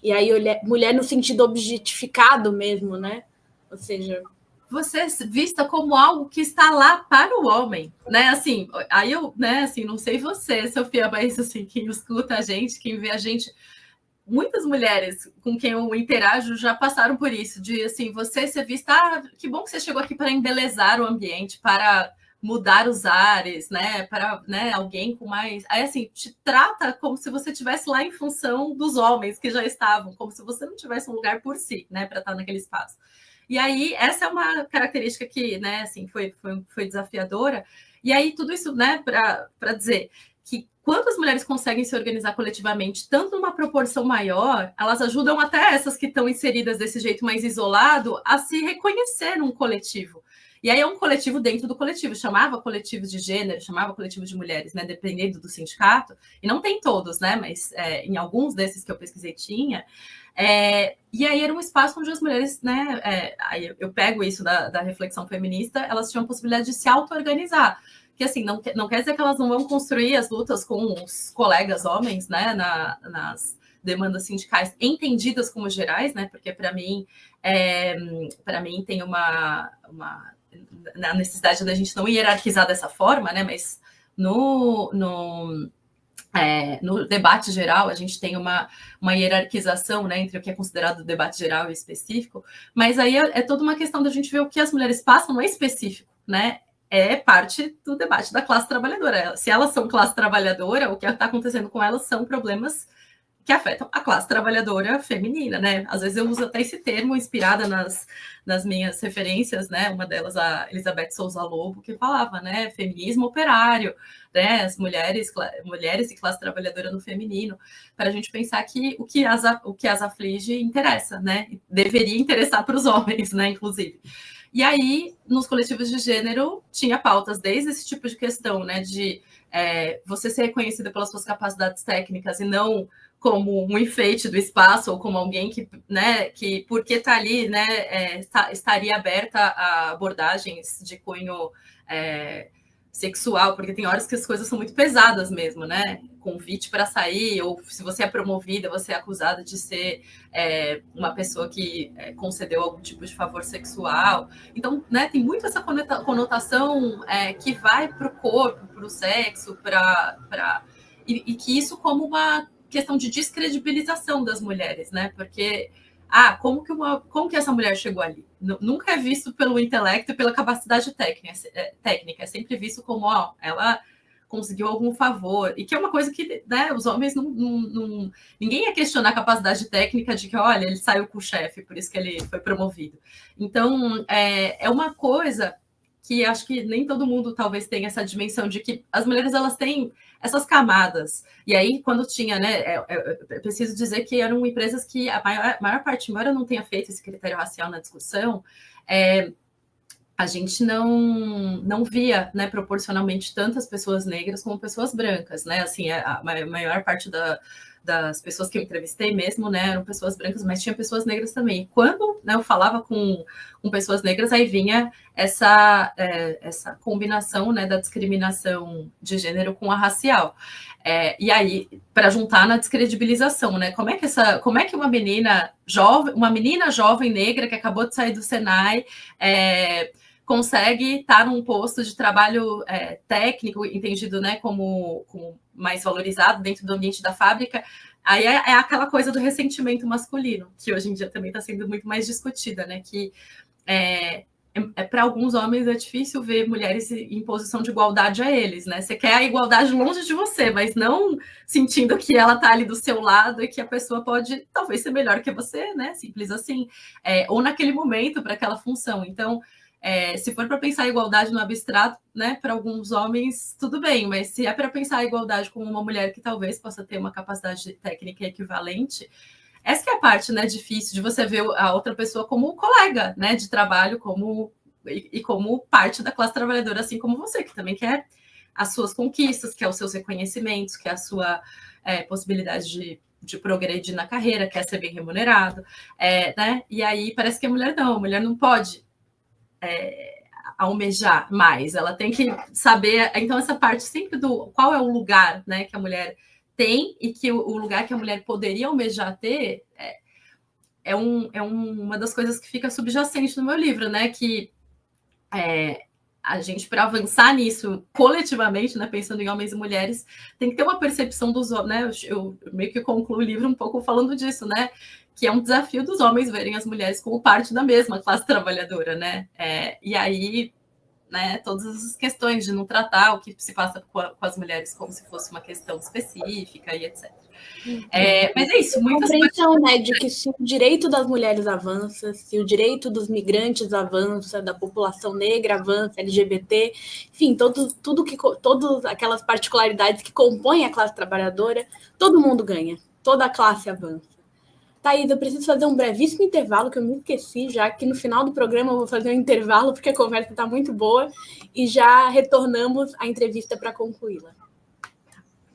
E aí, mulher no sentido objetificado mesmo, né? Ou seja, você é vista como algo que está lá para o homem, né? Assim, aí eu, né? Assim, não sei você, Sofia, mas assim, quem escuta a gente, quem vê a gente, muitas mulheres com quem eu interajo já passaram por isso, de assim, você ser vista, que bom que você chegou aqui para embelezar o ambiente, para mudar os ares, né? Para, né, alguém com mais. Aí, assim, te trata como se você estivesse lá em função dos homens que já estavam, como se você não tivesse um lugar por si, né, para estar naquele espaço. E aí, essa é uma característica que, né, assim, foi desafiadora. E aí, tudo isso, né, para dizer que quando as mulheres conseguem se organizar coletivamente, tanto numa proporção maior, elas ajudam até essas que estão inseridas desse jeito mais isolado a se reconhecer num coletivo. E aí é um coletivo dentro do coletivo, chamava coletivo de gênero, chamava coletivo de mulheres, né, dependendo do sindicato, e não tem todos, né, mas em alguns desses que eu pesquisei tinha. E aí era um espaço onde as mulheres, né, aí eu pego isso da reflexão feminista, elas tinham a possibilidade de se auto-organizar, que assim, não quer dizer que elas não vão construir as lutas com os colegas homens, né, nas demandas sindicais entendidas como gerais, né, porque para mim tem uma na necessidade da gente não hierarquizar dessa forma, né, mas no debate geral, a gente tem uma hierarquização, né, entre o que é considerado debate geral e específico, mas aí é toda uma questão da gente ver o que as mulheres passam, não é específico, né? É parte do debate da classe trabalhadora. Se elas são classe trabalhadora, o que está acontecendo com elas são problemas que afetam a classe trabalhadora feminina, né? Às vezes eu uso até esse termo inspirada nas minhas referências, né? Uma delas, a Elizabeth Souza Lobo, que falava, né? Feminismo operário, né? As mulheres e classe trabalhadora no feminino, para a gente pensar que o que as aflige interessa, né? Deveria interessar para os homens, né? Inclusive. E aí, nos coletivos de gênero, tinha pautas desde esse tipo de questão, né? De você ser reconhecida pelas suas capacidades técnicas e não como um enfeite do espaço ou como alguém que, né, que porque está ali, né, estaria aberta a abordagens de cunho sexual, porque tem horas que as coisas são muito pesadas mesmo, né? Convite para sair, ou se você é promovida, você é acusada de ser uma pessoa que concedeu algum tipo de favor sexual. Então, né, tem muito essa conotação que vai para o corpo, para o sexo, e que isso como uma questão de descredibilização das mulheres, né? Porque como que essa mulher chegou ali? Nunca é visto pelo intelecto e pela capacidade técnica, é sempre visto como ela conseguiu algum favor, e que é uma coisa que, né, os homens ninguém ia questionar a capacidade técnica de que, olha, ele saiu com o chefe, por isso que ele foi promovido. Então, é uma coisa que acho que nem todo mundo talvez tenha essa dimensão de que as mulheres elas têm essas camadas. E aí, quando tinha, né, eu preciso dizer que eram empresas que a maior parte, embora eu não tenha feito esse critério racial na discussão, a gente não via, né, proporcionalmente tantas pessoas negras como pessoas brancas, né? Assim, a maior parte das pessoas que eu entrevistei mesmo, né, eram pessoas brancas, mas tinha pessoas negras também. E quando, né, eu falava com pessoas negras, aí vinha essa combinação, né, da discriminação de gênero com a racial. E aí, para juntar na descredibilização, né? Como é que uma menina jovem negra que acabou de sair do Senai consegue estar num posto de trabalho técnico, entendido, né, como mais valorizado dentro do ambiente da fábrica? Aí é aquela coisa do ressentimento masculino, que hoje em dia também está sendo muito mais discutida, né? Que para alguns homens é difícil ver mulheres em posição de igualdade a eles, né? Você quer a igualdade longe de você, mas não sentindo que ela está ali do seu lado e que a pessoa pode talvez ser melhor que você, né? Simples assim. Ou naquele momento para aquela função. Então, se for para pensar a igualdade no abstrato, né, para alguns homens, tudo bem, mas se é para pensar a igualdade com uma mulher que talvez possa ter uma capacidade técnica equivalente, essa que é a parte, né, difícil de você ver a outra pessoa como colega, né, de trabalho, como parte da classe trabalhadora, assim como você, que também quer as suas conquistas, quer os seus reconhecimentos, quer a sua possibilidade de progredir na carreira, quer ser bem remunerado, né? E aí parece que a mulher não pode almejar mais, ela tem que saber. Então, essa parte sempre do qual é o lugar, né, que a mulher tem e que o lugar que a mulher poderia almejar ter uma das coisas que fica subjacente no meu livro, né, que a gente, para avançar nisso coletivamente, né, pensando em homens e mulheres, tem que ter uma percepção dos homens, né, eu meio que concluo o livro um pouco falando disso, né, que é um desafio dos homens verem as mulheres como parte da mesma classe trabalhadora, né, e aí, né, todas as questões de não tratar o que se passa com as mulheres como se fosse uma questão específica e etc. Mas é isso, muitas compreensão, né, de que se o direito das mulheres avança, se o direito dos migrantes avança, da população negra avança, LGBT, enfim, todas aquelas particularidades que compõem a classe trabalhadora, todo mundo ganha, toda a classe avança. Thaís, eu preciso fazer um brevíssimo intervalo, que eu me esqueci, já que no final do programa eu vou fazer um intervalo, porque a conversa está muito boa, e já retornamos à entrevista para concluí-la.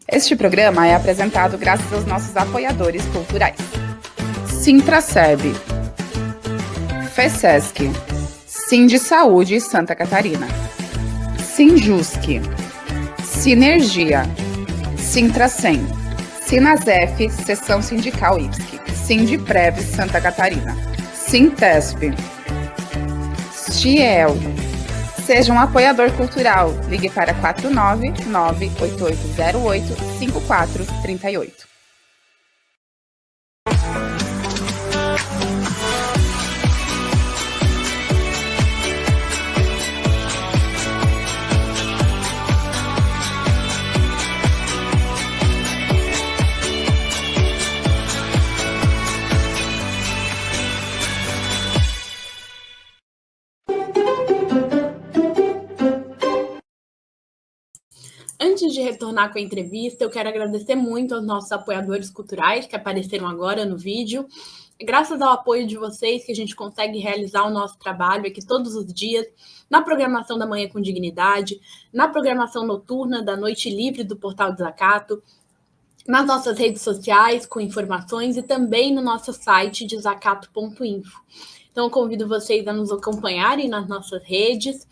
Este programa é apresentado graças aos nossos apoiadores culturais. Sintraceb, FESESC, Sindisaúde Santa Catarina, Sinjusc, Sinergia, Sintracem, Sinasef, Seção Sindical IPSC, Sindiprev Santa Catarina, Sintesp, Stiel. Seja um apoiador cultural. Ligue para 499-8808-5438. Antes de retornar com a entrevista, eu quero agradecer muito aos nossos apoiadores culturais que apareceram agora no vídeo. Graças ao apoio de vocês que a gente consegue realizar o nosso trabalho aqui todos os dias, na programação da Manhã com Dignidade, na programação noturna da Noite Livre do Portal Desacato, nas nossas redes sociais com informações e também no nosso site desacato.info. Então, eu convido vocês a nos acompanharem nas nossas redes,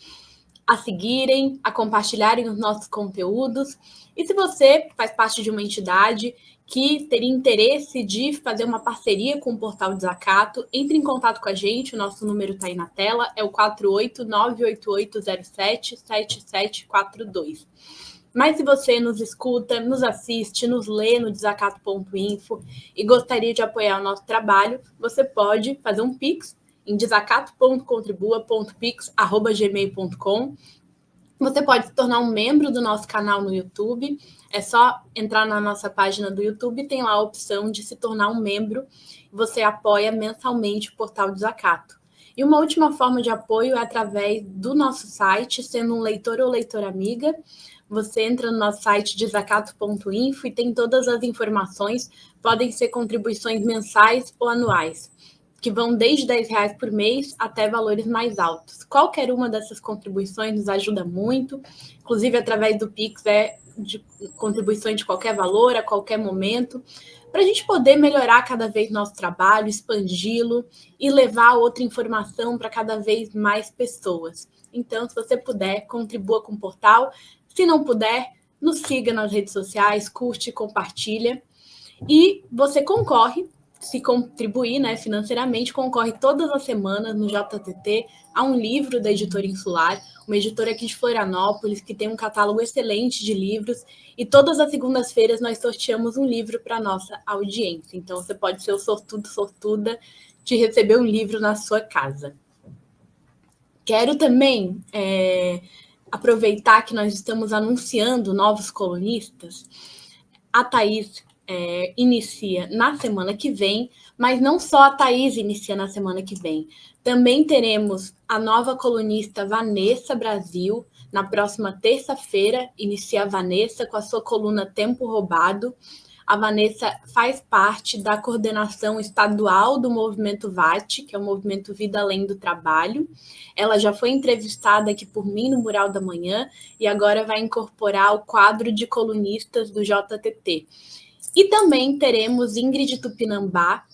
a seguirem, a compartilharem os nossos conteúdos. E se você faz parte de uma entidade que teria interesse de fazer uma parceria com o Portal Desacato, entre em contato com a gente, o nosso número está aí na tela, é o 48988077742. Mas se você nos escuta, nos assiste, nos lê no desacato.info e gostaria de apoiar o nosso trabalho, você pode fazer um Pix em desacato.contribua.pix@gmail.com. Você pode se tornar um membro do nosso canal no YouTube. É só entrar na nossa página do YouTube, tem lá a opção de se tornar um membro. Você apoia mensalmente o Portal Desacato. E uma última forma de apoio é através do nosso site, sendo um leitor ou leitora amiga. Você entra no nosso site desacato.info e tem todas as informações, podem ser contribuições mensais ou anuais, que vão desde R$10 por mês até valores mais altos. Qualquer uma dessas contribuições nos ajuda muito, inclusive através do Pix de contribuições de qualquer valor, a qualquer momento, para a gente poder melhorar cada vez nosso trabalho, expandi-lo e levar outra informação para cada vez mais pessoas. Então, se você puder, contribua com o portal. Se não puder, nos siga nas redes sociais, curte, compartilha. E você concorre, se contribuir, né, financeiramente, concorre todas as semanas no JTT a um livro da Editora Insular, uma editora aqui de Florianópolis, que tem um catálogo excelente de livros, e todas as segundas-feiras nós sorteamos um livro para a nossa audiência. Então, você pode ser o sortudo, sortuda de receber um livro na sua casa. Quero também aproveitar que nós estamos anunciando novos colunistas. A Thaís inicia na semana que vem, mas não só a Thaís inicia na semana que vem. Também teremos a nova colunista Vanessa Brasil. Na próxima terça-feira, inicia a Vanessa com a sua coluna Tempo Roubado. A Vanessa faz parte da coordenação estadual do Movimento VAT, que é o Movimento Vida Além do Trabalho. Ela já foi entrevistada aqui por mim no Mural da Manhã e agora vai incorporar o quadro de colunistas do JTT. E também teremos Ingrid Tupinambá,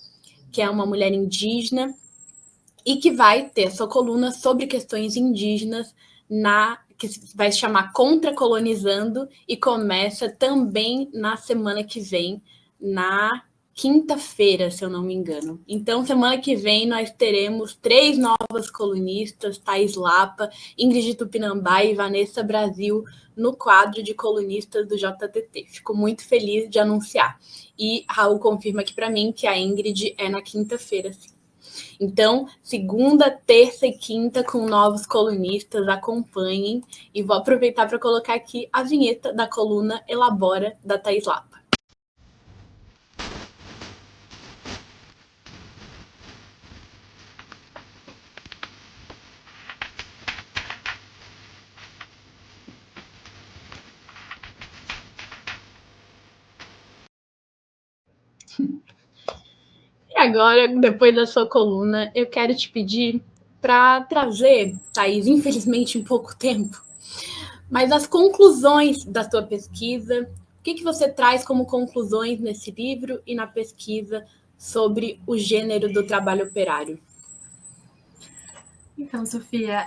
que é uma mulher indígena e que vai ter sua coluna sobre questões indígenas que vai se chamar Contra-Colonizando e começa também na semana que vem, na quinta-feira, se eu não me engano. Então, semana que vem, nós teremos 3 novas colunistas, Thaís Lapa, Ingrid Tupinambá e Vanessa Brasil, no quadro de colunistas do JTT. Fico muito feliz de anunciar. E Raul confirma aqui para mim que a Ingrid é na quinta-feira, sim. Então, segunda, terça e quinta com novos colunistas, acompanhem. E vou aproveitar para colocar aqui a vinheta da coluna Elabora, da Thaís Lapa. E agora, depois da sua coluna, eu quero te pedir para trazer, Thaís, infelizmente em pouco tempo, mas as conclusões da sua pesquisa. O que você traz como conclusões nesse livro e na pesquisa sobre o gênero do trabalho operário? Então, Sofia,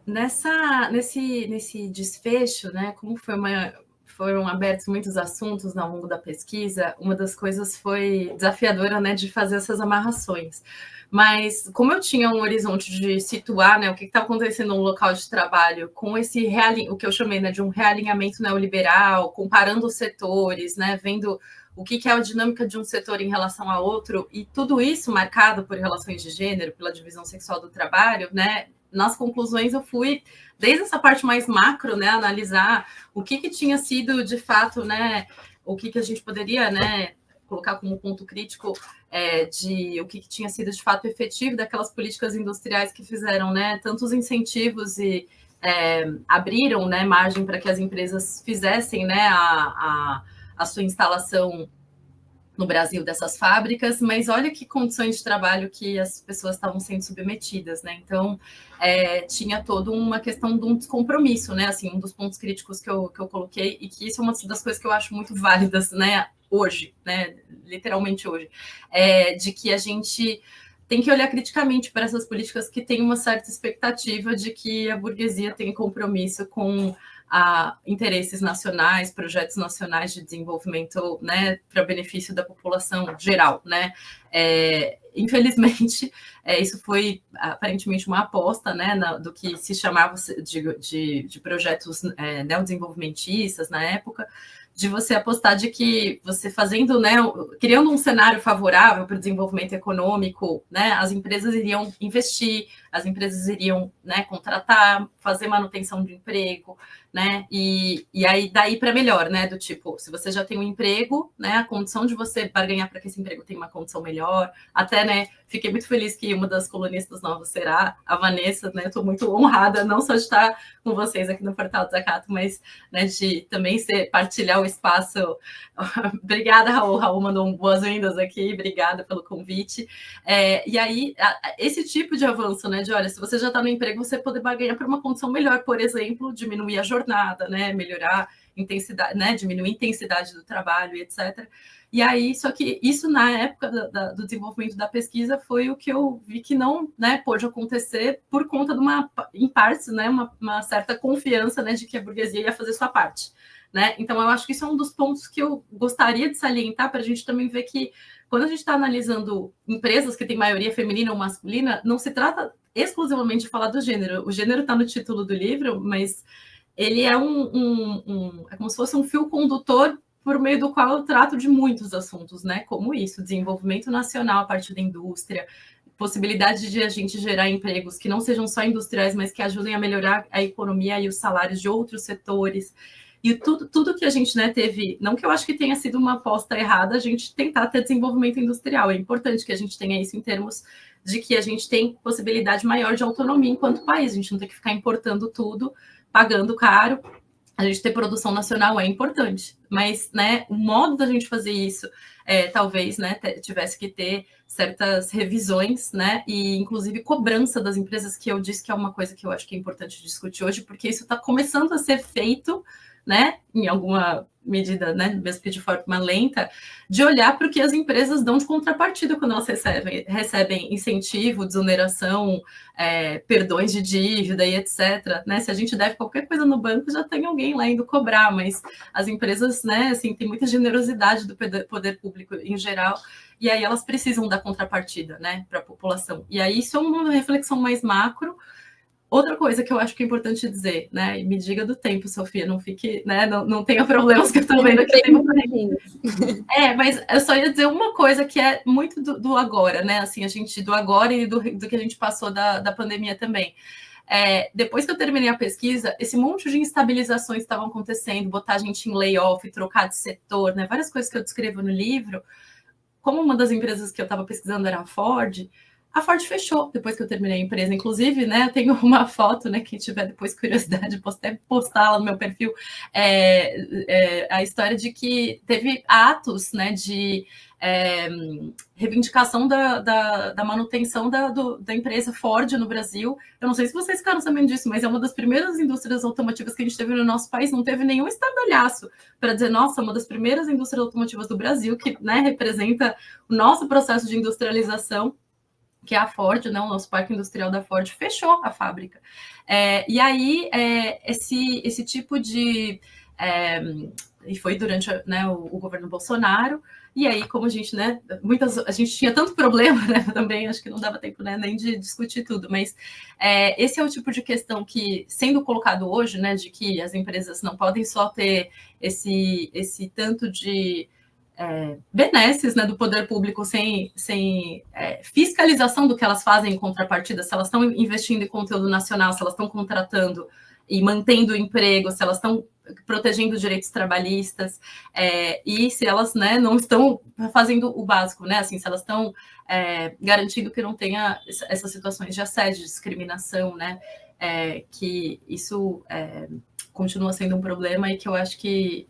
nesse desfecho, né, como foram abertos muitos assuntos ao longo da pesquisa, uma das coisas foi desafiadora, né, de fazer essas amarrações. Mas como eu tinha um horizonte de situar, né, o que estava acontecendo no local de trabalho, com o que eu chamei, né, de um realinhamento neoliberal, comparando os setores, né, vendo o que é a dinâmica de um setor em relação a outro, e tudo isso marcado por relações de gênero, pela divisão sexual do trabalho, né, nas conclusões eu fui, desde essa parte mais macro, né, analisar o que tinha sido, de fato, né, o que a gente poderia, né, colocar como ponto crítico de o que tinha sido, de fato, efetivo daquelas políticas industriais que fizeram, né, tantos incentivos e abriram, né, margem para que as empresas fizessem, né, a sua instalação no Brasil dessas fábricas, mas olha que condições de trabalho que as pessoas estavam sendo submetidas, né? Então, tinha toda uma questão de um descompromisso, né? Assim, um dos pontos críticos que eu coloquei, e que isso é uma das coisas que eu acho muito válidas, né? Hoje, né? Literalmente hoje, de que a gente tem que olhar criticamente para essas políticas que têm uma certa expectativa de que a burguesia tem compromisso com interesses nacionais, projetos nacionais de desenvolvimento, né, para benefício da população geral, né? Infelizmente, isso foi aparentemente uma aposta, né, do que se chamava de projetos neodesenvolvimentistas na época, de você apostar de que você fazendo, né, criando um cenário favorável para o desenvolvimento econômico, né, as empresas iriam investir, as empresas iriam, né, contratar, fazer manutenção de emprego, né? E aí daí para melhor, né? Do tipo, se você já tem um emprego, né? A condição de você barganhar para que esse emprego tenha uma condição melhor. Até, né? Fiquei muito feliz que uma das colunistas novas será a Vanessa, né? Estou muito honrada, não só de estar com vocês aqui no Portal do Zacato, mas, né, de também partilhar o espaço. Obrigada, Raul. Raul mandou boas-vindas aqui, obrigada pelo convite. E aí, esse tipo de avanço, né? De olha, se você já está no emprego, você poder barganhar por uma condição melhor, por exemplo, diminuir a jornada, né? Melhorar intensidade, né? Diminuir a intensidade do trabalho, etc. E aí, só que isso na época do desenvolvimento da pesquisa foi o que eu vi que não, né, pôde acontecer por conta de em partes, né, uma certa confiança, né, de que a burguesia ia fazer sua parte, né? Então, eu acho que isso é um dos pontos que eu gostaria de salientar para a gente também ver que quando a gente está analisando empresas que têm maioria feminina ou masculina, não se trata exclusivamente de falar do gênero. O gênero está no título do livro, mas ele é é como se fosse um fio condutor por meio do qual eu trato de muitos assuntos, né? Como isso, desenvolvimento nacional a partir da indústria, possibilidade de a gente gerar empregos que não sejam só industriais, mas que ajudem a melhorar a economia e os salários de outros setores. E tudo que a gente, né, teve, não que eu acho que tenha sido uma aposta errada, a gente tentar ter desenvolvimento industrial. É importante que a gente tenha isso em termos de que a gente tem possibilidade maior de autonomia enquanto país. A gente não tem que ficar importando tudo, pagando caro. A gente ter produção nacional é importante, mas, né, o modo da gente fazer isso, talvez, né, tivesse que ter certas revisões, né, e inclusive cobrança das empresas, que eu disse que é uma coisa que eu acho que é importante discutir hoje, porque isso está começando a ser feito, né, em alguma medida, né, mesmo que de forma lenta, de olhar para o que as empresas dão de contrapartida quando elas recebem incentivo, desoneração, perdões de dívida e etc. Né? Se a gente deve qualquer coisa no banco, já tem alguém lá indo cobrar, mas as empresas, né, assim, tem muita generosidade do poder público em geral, e aí elas precisam da contrapartida, né, para a população. E aí isso é uma reflexão mais macro. Outra coisa que eu acho que é importante dizer, né? Me diga do tempo, Sofia, não fique, né? Não tenha problemas que eu estou vendo aqui. Mas eu só ia dizer uma coisa que é muito do agora, né? Assim, a gente do agora e do que a gente passou da pandemia também. Depois que eu terminei a pesquisa, esse monte de instabilizações estavam acontecendo, botar a gente em layoff, trocar de setor, né? Várias coisas que eu descrevo no livro. Como uma das empresas que eu estava pesquisando era a Ford fechou depois que eu terminei a empresa. Inclusive, né, eu tenho uma foto, né, quem tiver depois curiosidade, posso até postar lá no meu perfil, a história de que teve atos, né, de reivindicação da manutenção da empresa Ford no Brasil. Eu não sei se vocês ficaram sabendo disso, mas é uma das primeiras indústrias automotivas que a gente teve no nosso país, não teve nenhum estardalhaço para dizer, nossa, uma das primeiras indústrias automotivas do Brasil, que, né, representa o nosso processo de industrialização, que é a Ford, né, o nosso parque industrial da Ford, fechou a fábrica. E aí, esse tipo de... e foi durante, né, o governo Bolsonaro, e aí, como a gente, né, a gente tinha tanto problema, né, também, acho que não dava tempo, né, nem de discutir tudo, mas esse é o tipo de questão que, sendo colocado hoje, né, de que as empresas não podem só ter esse tanto de benesses, né, do poder público sem fiscalização do que elas fazem em contrapartida, se elas estão investindo em conteúdo nacional, se elas estão contratando e mantendo o emprego, se elas estão protegendo direitos trabalhistas, e se elas, né, não estão fazendo o básico, né, assim, se elas estão garantindo que não tenha essas situações de assédio, de discriminação, né, que isso continua sendo um problema e que eu acho que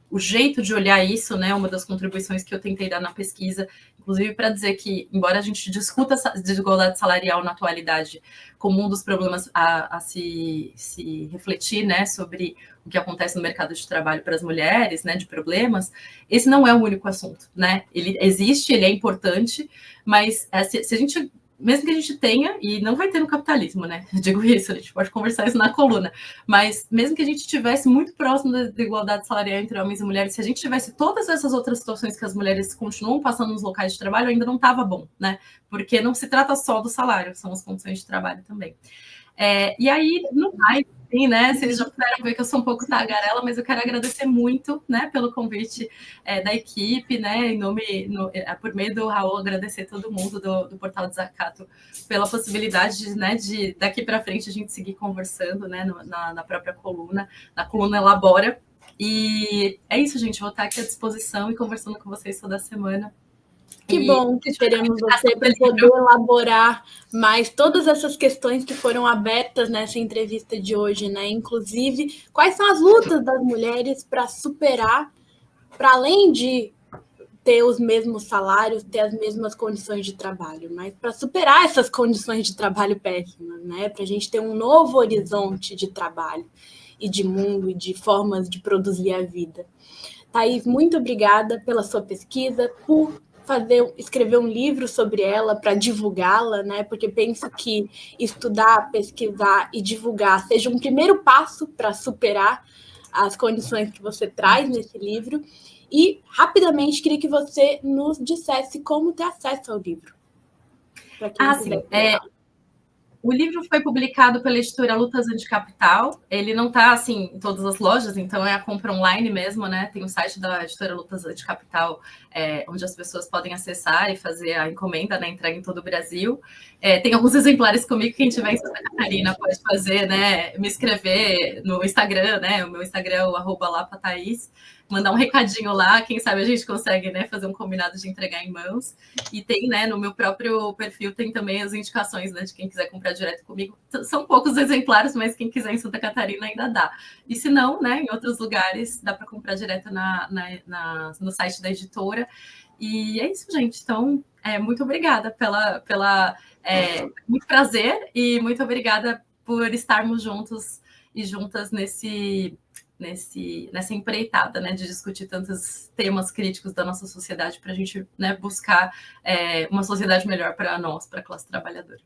o jeito de olhar isso, né, uma das contribuições que eu tentei dar na pesquisa, inclusive para dizer que, embora a gente discuta a desigualdade salarial na atualidade como um dos problemas a se refletir, né, sobre o que acontece no mercado de trabalho para as mulheres, né, de problemas, esse não é o único assunto, né? Ele existe, ele é importante, mas se a gente... Mesmo que a gente tenha, e não vai ter no capitalismo, né? Eu digo isso, a gente pode conversar isso na coluna, mas mesmo que a gente estivesse muito próximo da igualdade salarial entre homens e mulheres, se a gente tivesse todas essas outras situações que as mulheres continuam passando nos locais de trabalho, ainda não estava bom, né? Porque não se trata só do salário, são as condições de trabalho também. E aí, no mais, Sim, né? Vocês já puderam ver que eu sou um pouco tagarela, mas eu quero agradecer muito, né, pelo convite da equipe, né, por meio do Raul, agradecer todo mundo do Portal Desacato pela possibilidade de daqui para frente a gente seguir conversando, né, na própria coluna, na coluna Elabora. E é isso, gente, vou estar aqui à disposição e conversando com vocês toda semana. Que bom que teremos você para poder elaborar mais todas essas questões que foram abertas nessa entrevista de hoje, né? Inclusive, quais são as lutas das mulheres para superar, para além de ter os mesmos salários, ter as mesmas condições de trabalho, mas para superar essas condições de trabalho péssimas, né? Para a gente ter um novo horizonte de trabalho e de mundo e de formas de produzir a vida. Thaís, muito obrigada pela sua pesquisa, por escrever um livro sobre ela para divulgá-la, né? Porque penso que estudar, pesquisar e divulgar seja um primeiro passo para superar as condições que você traz nesse livro. E rapidamente queria que você nos dissesse como ter acesso ao livro. Sim. O livro foi publicado pela editora Lutas Anticapital. Ele não está assim em todas as lojas, então é a compra online mesmo, né? Tem o site da editora Lutas Anticapital, onde as pessoas podem acessar e fazer a encomenda, né? Entrega em todo o Brasil. Tem alguns exemplares comigo. Quem tiver em Santa Catarina pode fazer, né? Me escrever no Instagram, né? O meu Instagram é o @lapathaís. Mandar um recadinho lá, quem sabe a gente consegue, né, fazer um combinado de entregar em mãos. E tem, né, no meu próprio perfil tem também as indicações, né, de quem quiser comprar direto comigo. São poucos exemplares, mas quem quiser em Santa Catarina ainda dá. E se não, né, em outros lugares dá para comprar direto no site da editora. E é isso, gente. Então, muito obrigada muito prazer e muito obrigada por estarmos juntos e juntas nessa empreitada, né, de discutir tantos temas críticos da nossa sociedade para a gente, né, buscar uma sociedade melhor para nós, para a classe trabalhadora.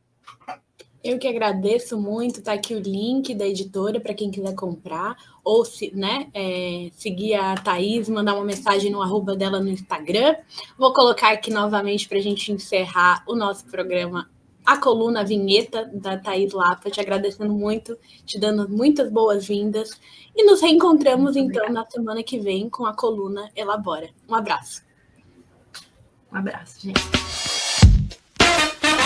Eu que agradeço muito, tá aqui o link da editora para quem quiser comprar, ou seguir a Thaís, mandar uma mensagem no @ dela no Instagram. Vou colocar aqui novamente para a gente encerrar o nosso programa, a coluna, a vinheta da Thaís Lapa, te agradecendo muito, te dando muitas boas-vindas, e nos reencontramos, então, na semana que vem com a coluna Elabora. Um abraço. Um abraço, gente.